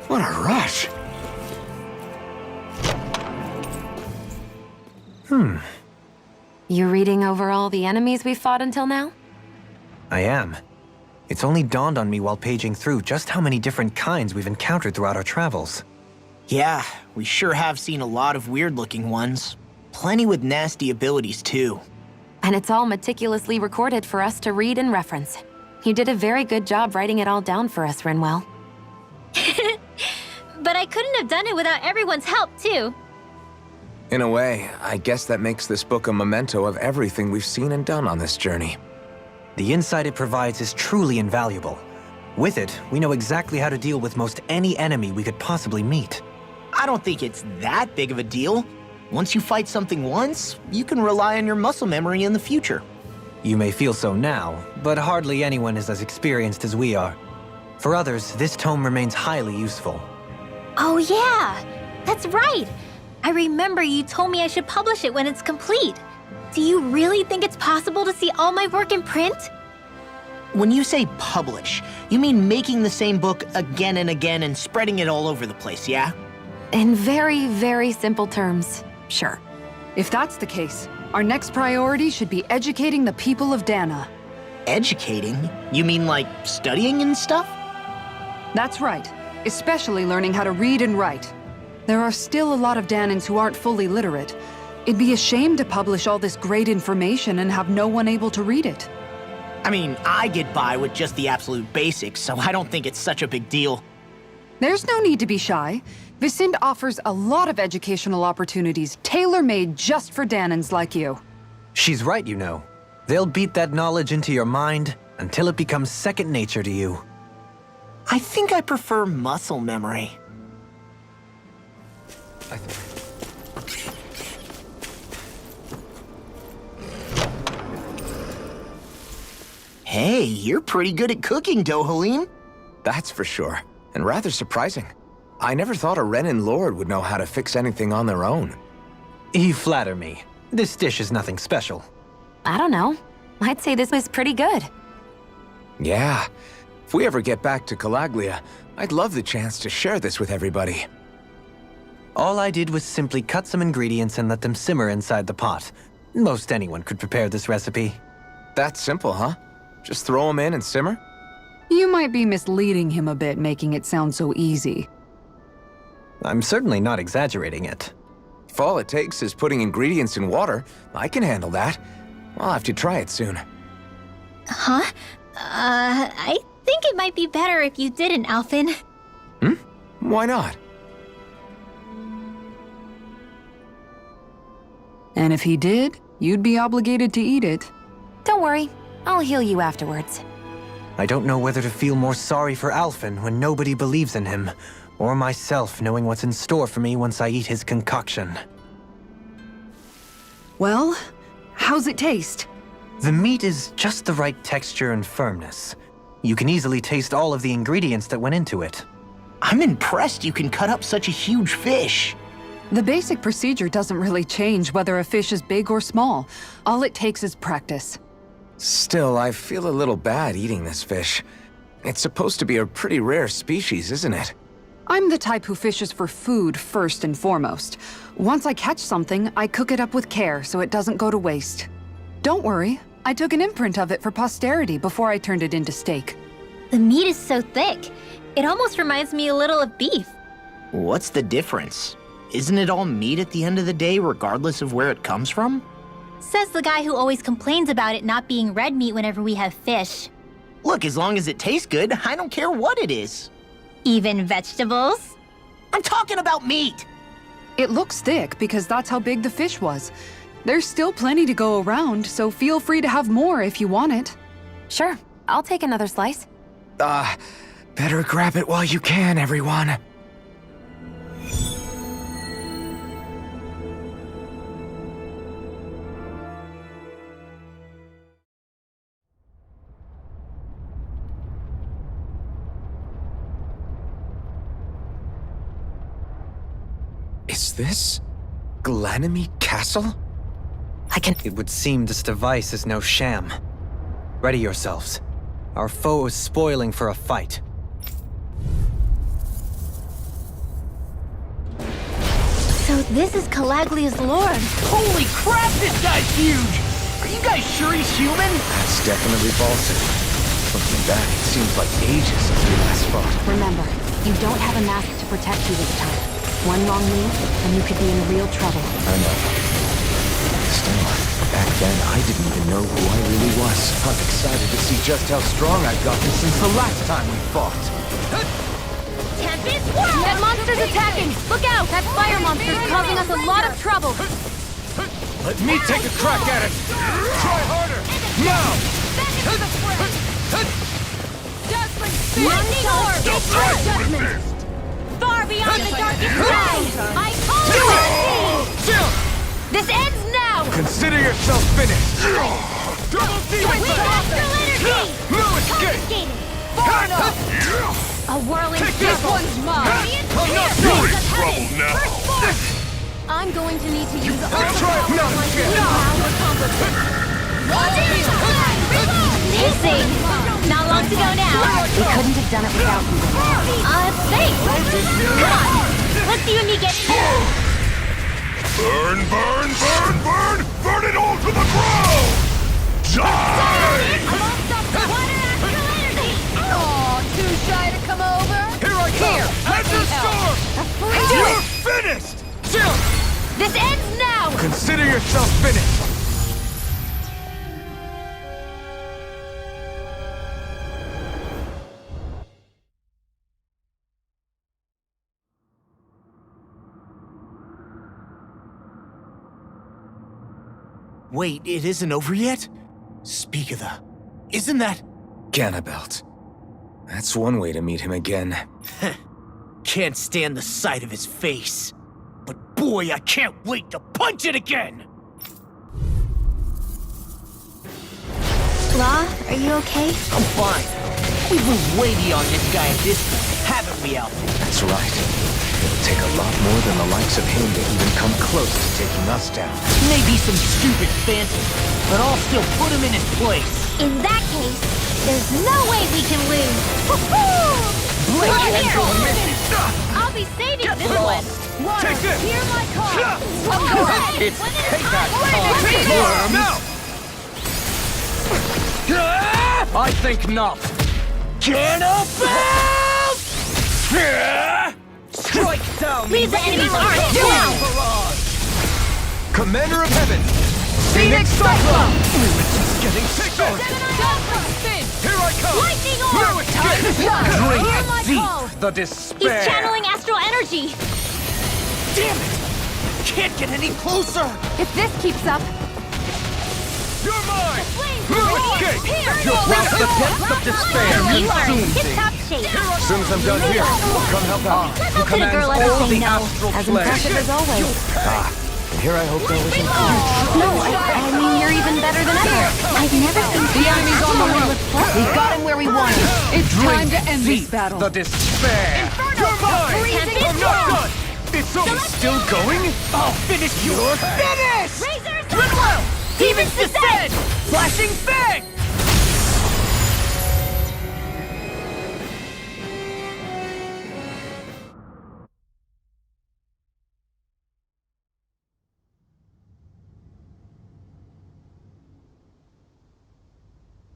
What a rush! You reading over all the enemies we fought until now? I am. It's only dawned on me while paging through just how many different kinds we've encountered throughout our travels. Yeah, we sure have seen a lot of weird-looking ones. Plenty with nasty abilities, too. And it's all meticulously recorded for us to read and reference. You did a very good job writing it all down for us, Rinwell. But I couldn't have done it without everyone's help, too. In a way, I guess that makes this book a memento of everything we've seen and done on this journey. The insight it provides is truly invaluable. With it, we know exactly how to deal with most any enemy we could possibly meet. I don't think it's that big of a deal. Once you fight something once, you can rely on your muscle memory in the future. You may feel so now, but hardly anyone is as experienced as we are. For others, this tome remains highly useful. Oh yeah, that's right. I remember you told me I should publish it when it's complete. Do you really think it's possible to see all my work in print? When you say publish, you mean making the same book again and again and spreading it all over the place, yeah? In very, very simple terms, sure. If that's the case, our next priority should be educating the people of Dana. Educating? You mean like studying and stuff? That's right, especially learning how to read and write. There are still a lot of Danans who aren't fully literate. It'd be a shame to publish all this great information and have no one able to read it. I mean, I get by with just the absolute basics, so I don't think it's such a big deal. There's no need to be shy. Vicente offers a lot of educational opportunities tailor-made just for Danans like you. She's right, you know. They'll beat that knowledge into your mind until it becomes second nature to you. I think I prefer muscle memory. Hey, you're pretty good at cooking, Dohalim. That's for sure, and rather surprising. I never thought a Renin Lord would know how to fix anything on their own. You flatter me. This dish is nothing special. I don't know. I'd say this was pretty good. Yeah. If we ever get back to Calaglia, I'd love the chance to share this with everybody. All I did was simply cut some ingredients and let them simmer inside the pot. Most anyone could prepare this recipe. That's simple, huh? Just throw them in and simmer? You might be misleading him a bit, making it sound so easy. I'm certainly not exaggerating it. If all it takes is putting ingredients in water, I can handle that. I'll have to try it soon. Huh? I think it might be better if you didn't, Alphen. Why not? And if he did, you'd be obligated to eat it. Don't worry, I'll heal you afterwards. I don't know whether to feel more sorry for Alphen when nobody believes in him, or myself knowing what's in store for me once I eat his concoction. Well, how's it taste? The meat is just the right texture and firmness. You can easily taste all of the ingredients that went into it. I'm impressed you can cut up such a huge fish. The basic procedure doesn't really change whether a fish is big or small. All it takes is practice. Still, I feel a little bad eating this fish. It's supposed to be a pretty rare species, isn't it? I'm the type who fishes for food first and foremost. Once I catch something, I cook it up with care so it doesn't go to waste. Don't worry, I took an imprint of it for posterity before I turned it into steak. The meat is so thick. It almost reminds me a little of beef. What's the difference? Isn't it all meat at the end of the day, regardless of where it comes from? Says the guy who always complains about it not being red meat whenever we have fish. Look, as long as it tastes good, I don't care what it is. Even vegetables? I'm talking about meat! It looks thick because that's how big the fish was. There's still plenty to go around, so feel free to have more if you want it. Sure, I'll take another slice. Better grab it while you can, everyone. Is this Glanamy Castle? It would seem this device is no sham. Ready yourselves. Our foe is spoiling for a fight. So this is Calaglia's lord. Holy crap, this guy's huge! Are you guys sure he's human? That's definitely Balsam. Looking back, it seems like ages since we last fought. Remember, you don't have a mask to protect you this time. One wrong move, and you could be in real trouble. I know. Still, back then, I didn't even know who I really was. I'm excited to see just how strong I've gotten since the last time we fought. Tempest Whirl! That monster's attacking! Look out! That fire monster's causing us a lot of trouble! Let me take a crack at it! Try harder! Now! Lightning Orb! Judgment! Far beyond the darkest sky! I call it! This ends now! Consider yourself finished! Double demon! Astral energy! No escape! Confiscated! A whirling This one's mine! I'm not You're in trouble now! I'm going to need to use all Try it now! Pissing! Not long to go now. We couldn't have done it without you. Thanks! Come on! Let's see when you get in there! Burn, burn, burn, burn! Burn it all to the ground! Die! Too shy to come over? Here I come! Enter storm! You're finished! This ends now! Consider yourself finished! Wait, it isn't over yet? Speak of the... Isn't that... Ganabelt. That's one way to meet him again. Can't stand the sight of his face. But boy, I can't wait to punch it again! Law, are you okay? I'm fine. We've moved way beyond this guy at this point, haven't we, Alphen? That's right. It'll take a lot more than the likes of him to even come close to taking us down. Maybe some stupid phantom, but I'll still put him in his place. In that case, there's no way we can lose. Blade Right here. Tendril mission! I'll be saving this one. Take this! Hear my call. It's payback time! Now! I think not. Ganabelt! Strike down! Leave the enemy's arms down! Commander of Heaven! Phoenix Cyclone! Getting sick! Here I I come! Lightning orb! Time to shine! Hear my call! The He's despair! channeling astral energy! Damn it! Can't get any closer! If this keeps up, You're mine! Okay, Whilst the depths of despair You will are in soon be. tip-top shape! As soon as I'm done here, we'll come help out. How could a girl ever say no? as impressive as always. And here I hope that was No, I mean, you're even better than ever. I've never seen The enemy's on the roof. We got him where we wanted. It's time to end this battle. The despair! You're mine! I'm not done! It's still going? I'll finish you! You're finished! Razor's Goodwill! Demon's Descent! Flashing Fang!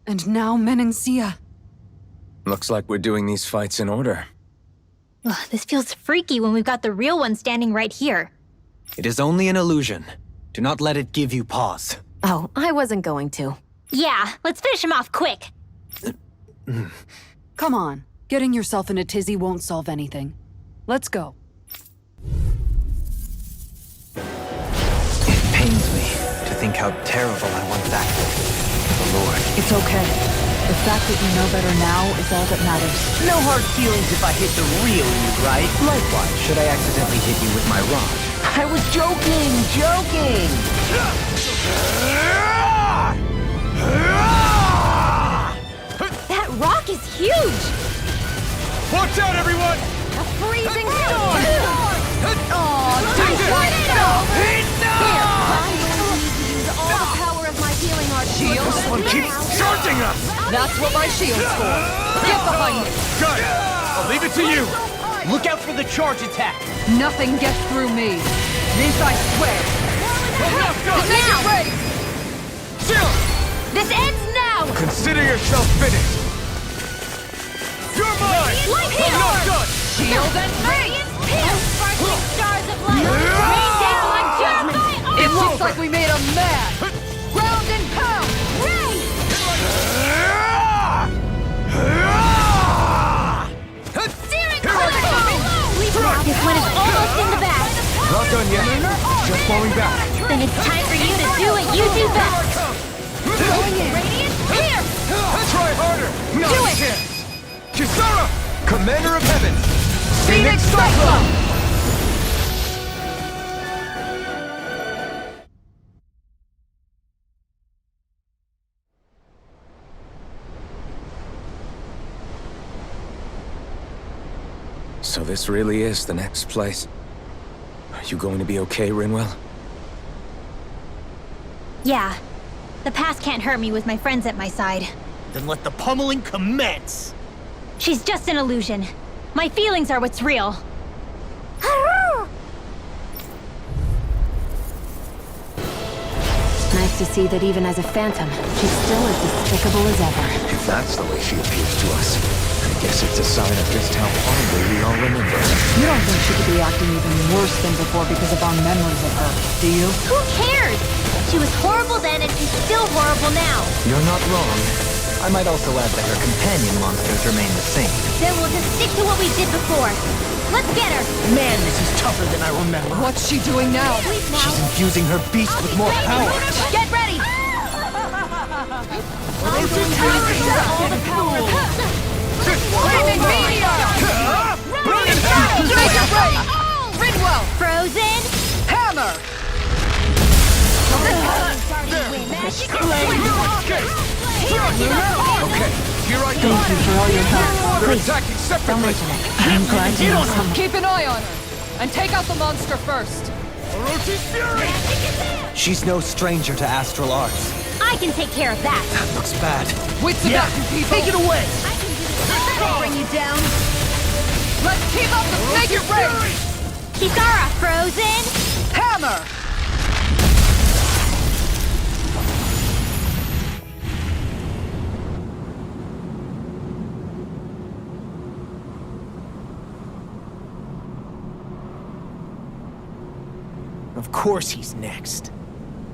And now Menencia. Looks like we're doing these fights in order. Ugh, this feels freaky when we've got the real one standing right here. It is only an illusion. Do not let it give you pause. Oh, I wasn't going to. Yeah, let's finish him off quick. Come on. Getting yourself in a tizzy won't solve anything. Let's go. It pains me to think how terrible I once acted. The Lord. It's okay. The fact that you know better now is all that matters. No hard feelings if I hit the real you, right? Likewise, should I accidentally hit you with my rod? I was joking! That rock is huge! Watch out, everyone! A freezing storm! Use all the power of my healing art. This one keeps charging us! That's what my shield's for. Get behind me. Got it! I'll leave it to you! Look out for the charge attack! Nothing gets through me. This I swear. Now! Shionne! This ends now! Consider yourself finished. You're mine! I'm not done! Shield and face! Sparkling stars of light! Rain down on judgment! It looks like we made 'em mad. Ground and pound. Searing clear! This one is almost in the bag. Not done yet. Just falling back. Then it's time for you to do what you do best. Radiant Pierce! Try harder. Not Do a it. chance. Kisara, Commander of Heaven. Phoenix Cyclone! So this really is the next place. Are you going to be okay, Rinwell? Yeah. The past can't hurt me with my friends at my side. Then let the pummeling commence! She's just an illusion. My feelings are what's real. Nice to see that even as a phantom, she's still as despicable as ever. If that's the way she appears to us, I guess it's a sign of just how fondly we all remember her. You don't think she could be acting even worse than before because of our memories of her, do you? Who cares? She was horrible then and she's still horrible now. You're not wrong. I might also add that her companion monsters remain the same. Then we'll just stick to what we did before. Let's get her! Man, this is tougher than I remember. What's she doing now? Sleep now. She's infusing her beast with more power. Get ready! All the power. Flaming meteor! Make it rain! Ridwell! Frozen! Hammer! Okay, here I go. Thank you for all your help. They're attacking Don't separately. mention it. I'm glad you know something. Keep an eye on her, and take out the monster first. Orochi's fury! She's no stranger to astral arts. I can take care of that. That looks bad. Wits Yeah, about you people. take it away! Bring you down. Let's keep up the snake it rain! Kisara, Frozen! Hammer! Of course he's next.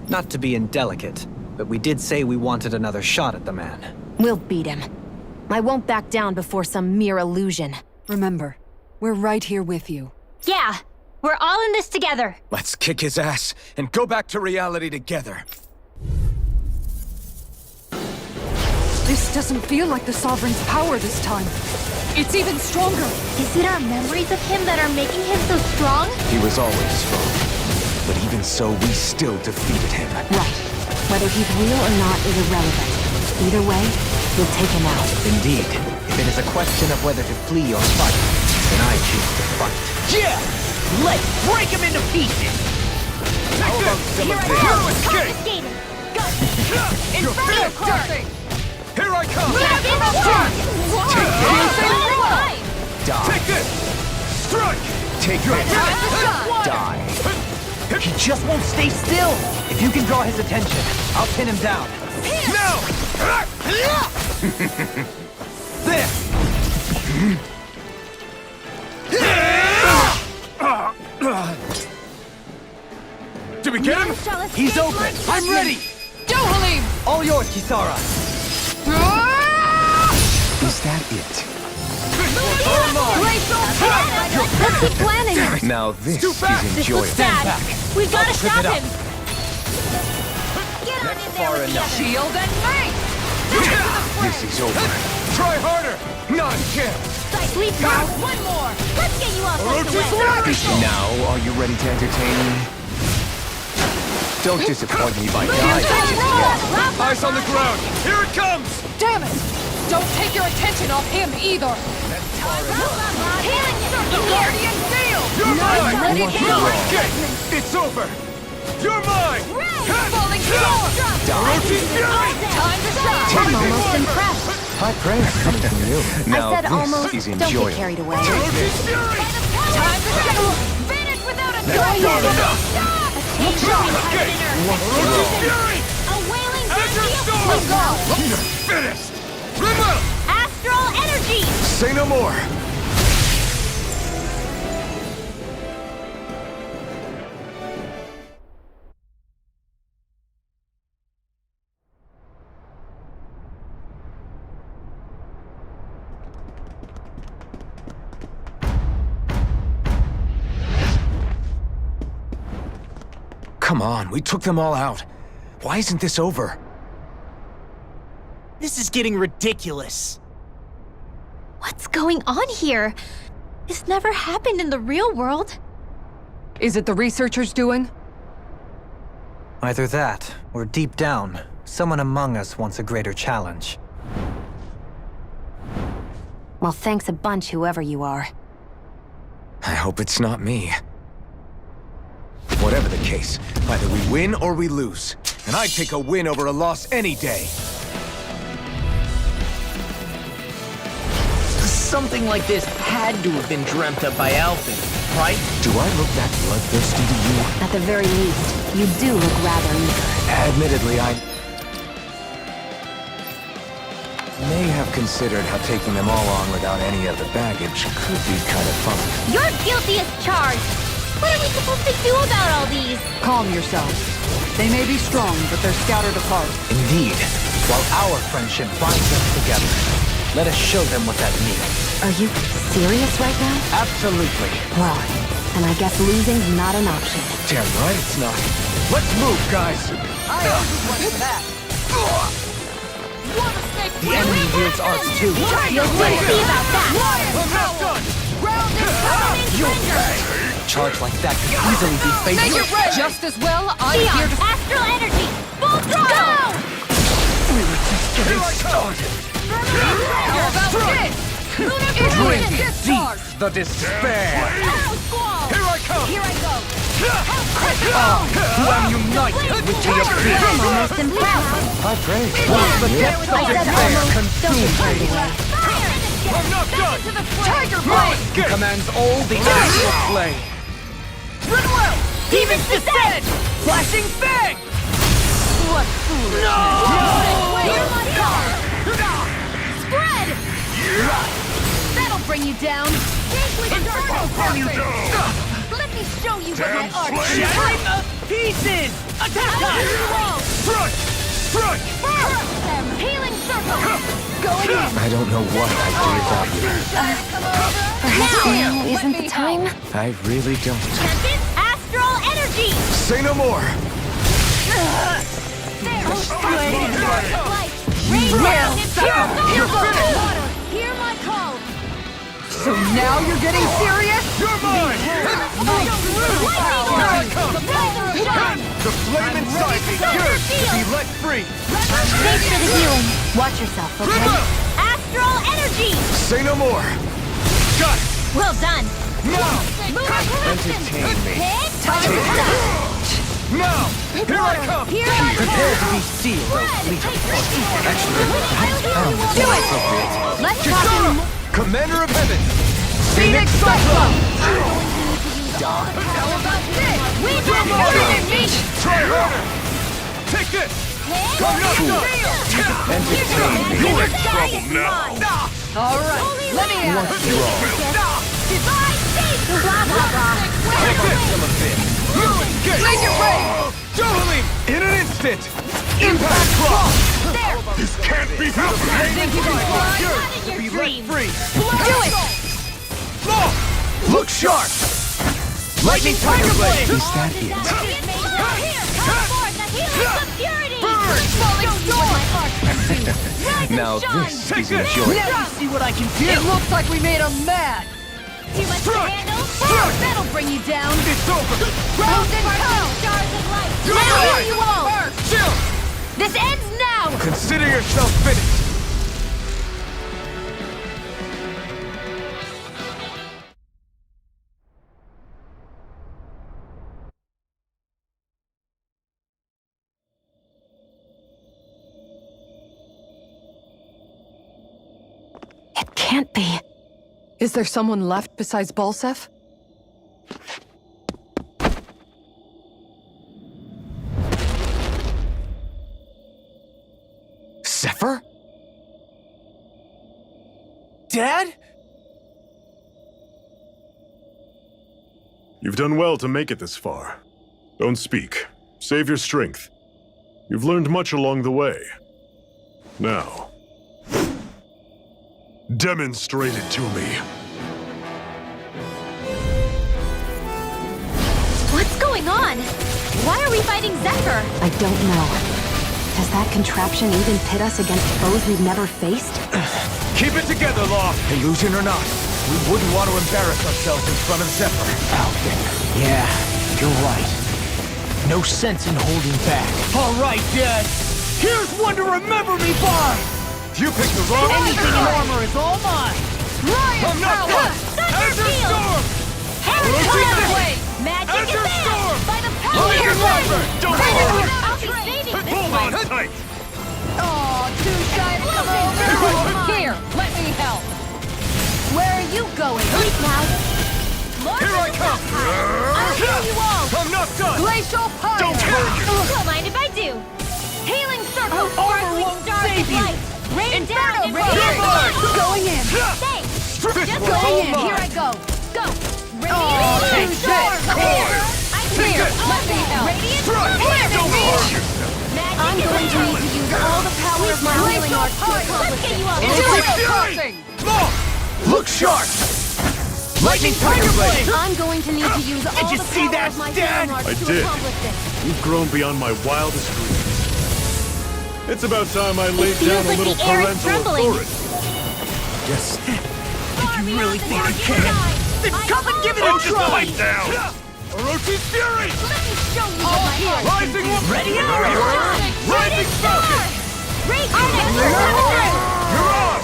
Not to be indelicate, but we did say we wanted another shot at the man. We'll beat him. I won't back down before some mere illusion. Remember, we're right here with you. Yeah, we're all in this together. Let's kick his ass and go back to reality together. This doesn't feel like the Sovereign's power this time. It's even stronger. Is it our memories of him that are making him so strong? He was always strong. But even so, we still defeated him. Right. Whether he's real or not is irrelevant. Either way, we'll take him out. Indeed. If it is a question of whether to flee or fight, then I choose to fight. Yeah! Let's break him into pieces! How about some of this? Confiscated! Inferno Court! Here I come! Take this! Strike! Take this! Die! He just won't stay still! If you can draw his attention, I'll pin him down. Now! This! Did we get him? He's open! I'm ready! Go, Halim! All yours, Kisara! Is that it? Let's keep planning! Now this Too fast. is This looks enjoyable. bad. We've got to trip stop it up. him! Get on in there far with the enough. others. Shield and me! This is over. Try harder! Not a chance. Sleep now. One more. Let's get you off like the wind. Now, are you ready to entertain me? Don't disappoint me by dying just yet. Eyes on the ground! Here it comes! Damn it! Don't take your attention off him either! Healing circle here. You're mine! ready to go. Escape! It's over! You're mine! Falling short! Time to shine. I'm almost impressed. High praise coming from you. Now I said this almost. is Don't get enjoyable. carried away. Orochi's fury! Time to shine. Finish without a That's not enough! Okay. Orochi's fury! A wailing Azure vengeance. Storm! You're finished! Remove! Astral energy. Say no more. Come on, we took them all out. Why isn't this over? This is getting ridiculous. What's going on here? This never happened in the real world. Is it the researchers doing? Either that, or deep down, someone among us wants a greater challenge. Well, thanks a bunch, whoever you are. I hope it's not me. Whatever the case, either we win or we lose. And I'd take a win over a loss any day. Something like this had to have been dreamt up by Alphen, right? Do I look that bloodthirsty to you? At the very least, you do look rather eager. Admittedly, I may have considered how taking them all on without any of the baggage could be kind of fun. You're guilty as charged. What are we supposed to do about all these? Calm yourselves. They may be strong, but they're scattered apart. Indeed, while our friendship binds us together, let us show them what that means. Are you serious right now? Absolutely. Well, and I guess losing's not an option. Damn right it's not. Let's move, guys! The enemy wields arts too. You'll see about that. I'm not done! Charge like that could easily be fatal. Just as well, I'm here Shionne, to... astral energy. Full throttle. Here I come! How about this? Drink Discharge! deep the despair. Arrow squall. Here I come! Here I go. Who am united with the abyss. I'm almost impressed. High praise. The depths of I said despair almost. Don't consume get carried me. away. I'm not done! Tiger Blade! He commands all the astral plane. Demons descend. Flashing Fang! What foolishness. You're my guard. Spread. That'll bring you down. Take with I'll burn you down! Let me show you what my Damn art slave! is. Pieces! Attack us! Strike! Strike! Healing circle! Going in! I don't know what I'd do without you. Perhaps now isn't the time? I really don't. Champion astral energy! Say no more! Hear my call! So now you're getting serious? You're mine! The flame inside me yearns to be let free! Thanks for the healing. Watch yourself, okay? Astral energy! Say no more! Got it! Well done! Now! Entertain me. Time to stop! Now! Here I come! Here I Prepare to come! be sealed, O fleet of Actually, Do it! Let's talk in more. Commander of Heaven! Phoenix Cyclone! How about this? We did it! Try harder! Take this! Entertain me! You're in trouble now! All right, let me out. Divine faith! Blah, blah, blah. Take this! Some of this! Get Make it rain! Totally! In an instant! Impact Claw! There! This can't be happening! Think you can fly? Not in your Be let dreams! free! Do it! Look sharp! Lightning Tiger Blade! Is that it? Here, come forth, the healers of purity! Burn! Falling storm! Now this is enjoyable. Now you see what I can do! It looks like we made 'em mad. Too much to handle? That'll bring you down! It's over! Frozen hell! Stars of light! You're Now right. you won't! Chill! This ends now! Consider yourself finished! It can't be. Is there someone left besides Balsef? Zephyr? Dad? You've done well to make it this far. Don't speak. Save your strength. You've learned much along the way. Now, demonstrate it to me. What's going on? Why are we fighting Zephyr? I don't know. Does that contraption even pit us against foes we've never faced? Keep it together, Law! Illusion or not, we wouldn't want to embarrass ourselves in front of Zephyr. Alphen. Yeah, you're right. No sense in holding back. All right, Dad. Here's one to remember me by! You picked the wrong Anything in armor is all mine! I'm not done! Enter Storm! Magic Enter advance! Storm! By the power Look of at light! Zephyr! Don't worry! I'll be saving this Hold on one! tight! Oh, too shy to come over. Here, let me help. Where are you going? Sleep now! Lord Here I of the come! Sapphire! I'll heal you all! I'm not done! Glacial Pyre! Don't burn you! Don't mind if I do! Healing circle! Our armor Sparkling won't stars save of you. light! Rain down and You're rain mine! Going in. Thanks! This Just one's all going in! mine. Here I go! Go! take Radiant this. storm! Here! I'm here! this. Let me help. Radiant Strike. fire! Don't hurt yourself! Magic I'm going to need to use all the power of my healing arts to accomplish Let's get it. you all Into over. it, crossing. Law! Look sharp! Lightning Tiger Blade! I'm going to need to use all you the see power that, of my Dad? healing arts I to did. accomplish this. You've grown beyond my wildest dreams. It's about time I laid feels down a like little the air is parental trembling. authority. Yes. If you really think you can, then come and give it a Just try! pipe down! Orochi's Fury! Let me show you what my heart Rising Wolf! Ready? Rising Falcon! Radiant You're on!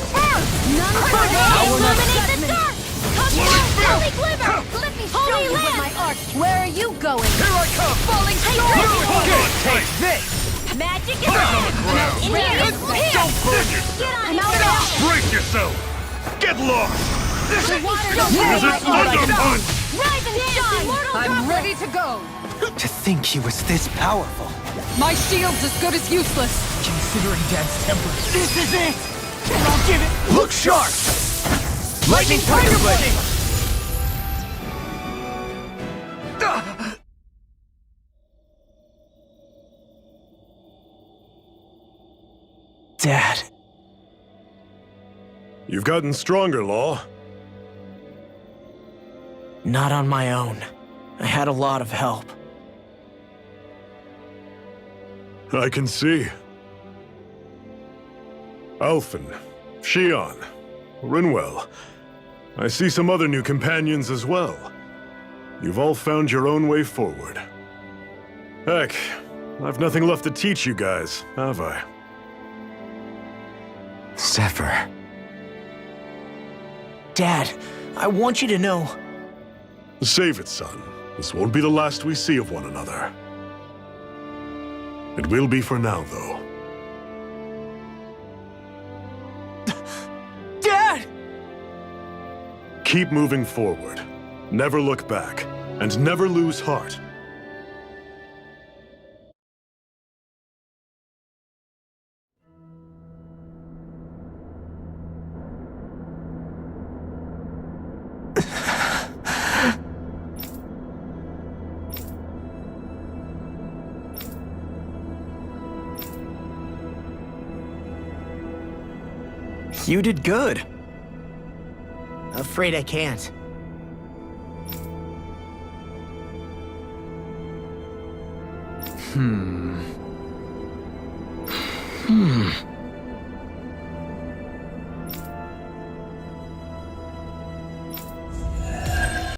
None of my illuminate the dark! Come down, holy glimmer! Let me show you what my art. Where are you going? Here I come! Falling Hold on tight! This! Magic is in here! Don't burn yourself! Get on out! Brace yourself! Get lost! The water Use it Thunder Punch! Rise and shine! Immortal I'm ready to go. To think he was this powerful. My shield's as good as useless. Considering Dad's temper, this is it! And I'll give it... Look sharp! Lightning Tiger Blade! Dad. You've gotten stronger, Law. Not on my own. I had a lot of help. I can see. Alphen, Shionne, Rinwell. I see some other new companions as well. You've all found your own way forward. Heck, I've nothing left to teach you guys, have I? Zephyr. Dad, I want you to know... Save it, son. This won't be the last we see of one another. It will be for now, though. Dad! Keep moving forward. Never look back. And never lose heart. You did good. Afraid I can't. Hmm.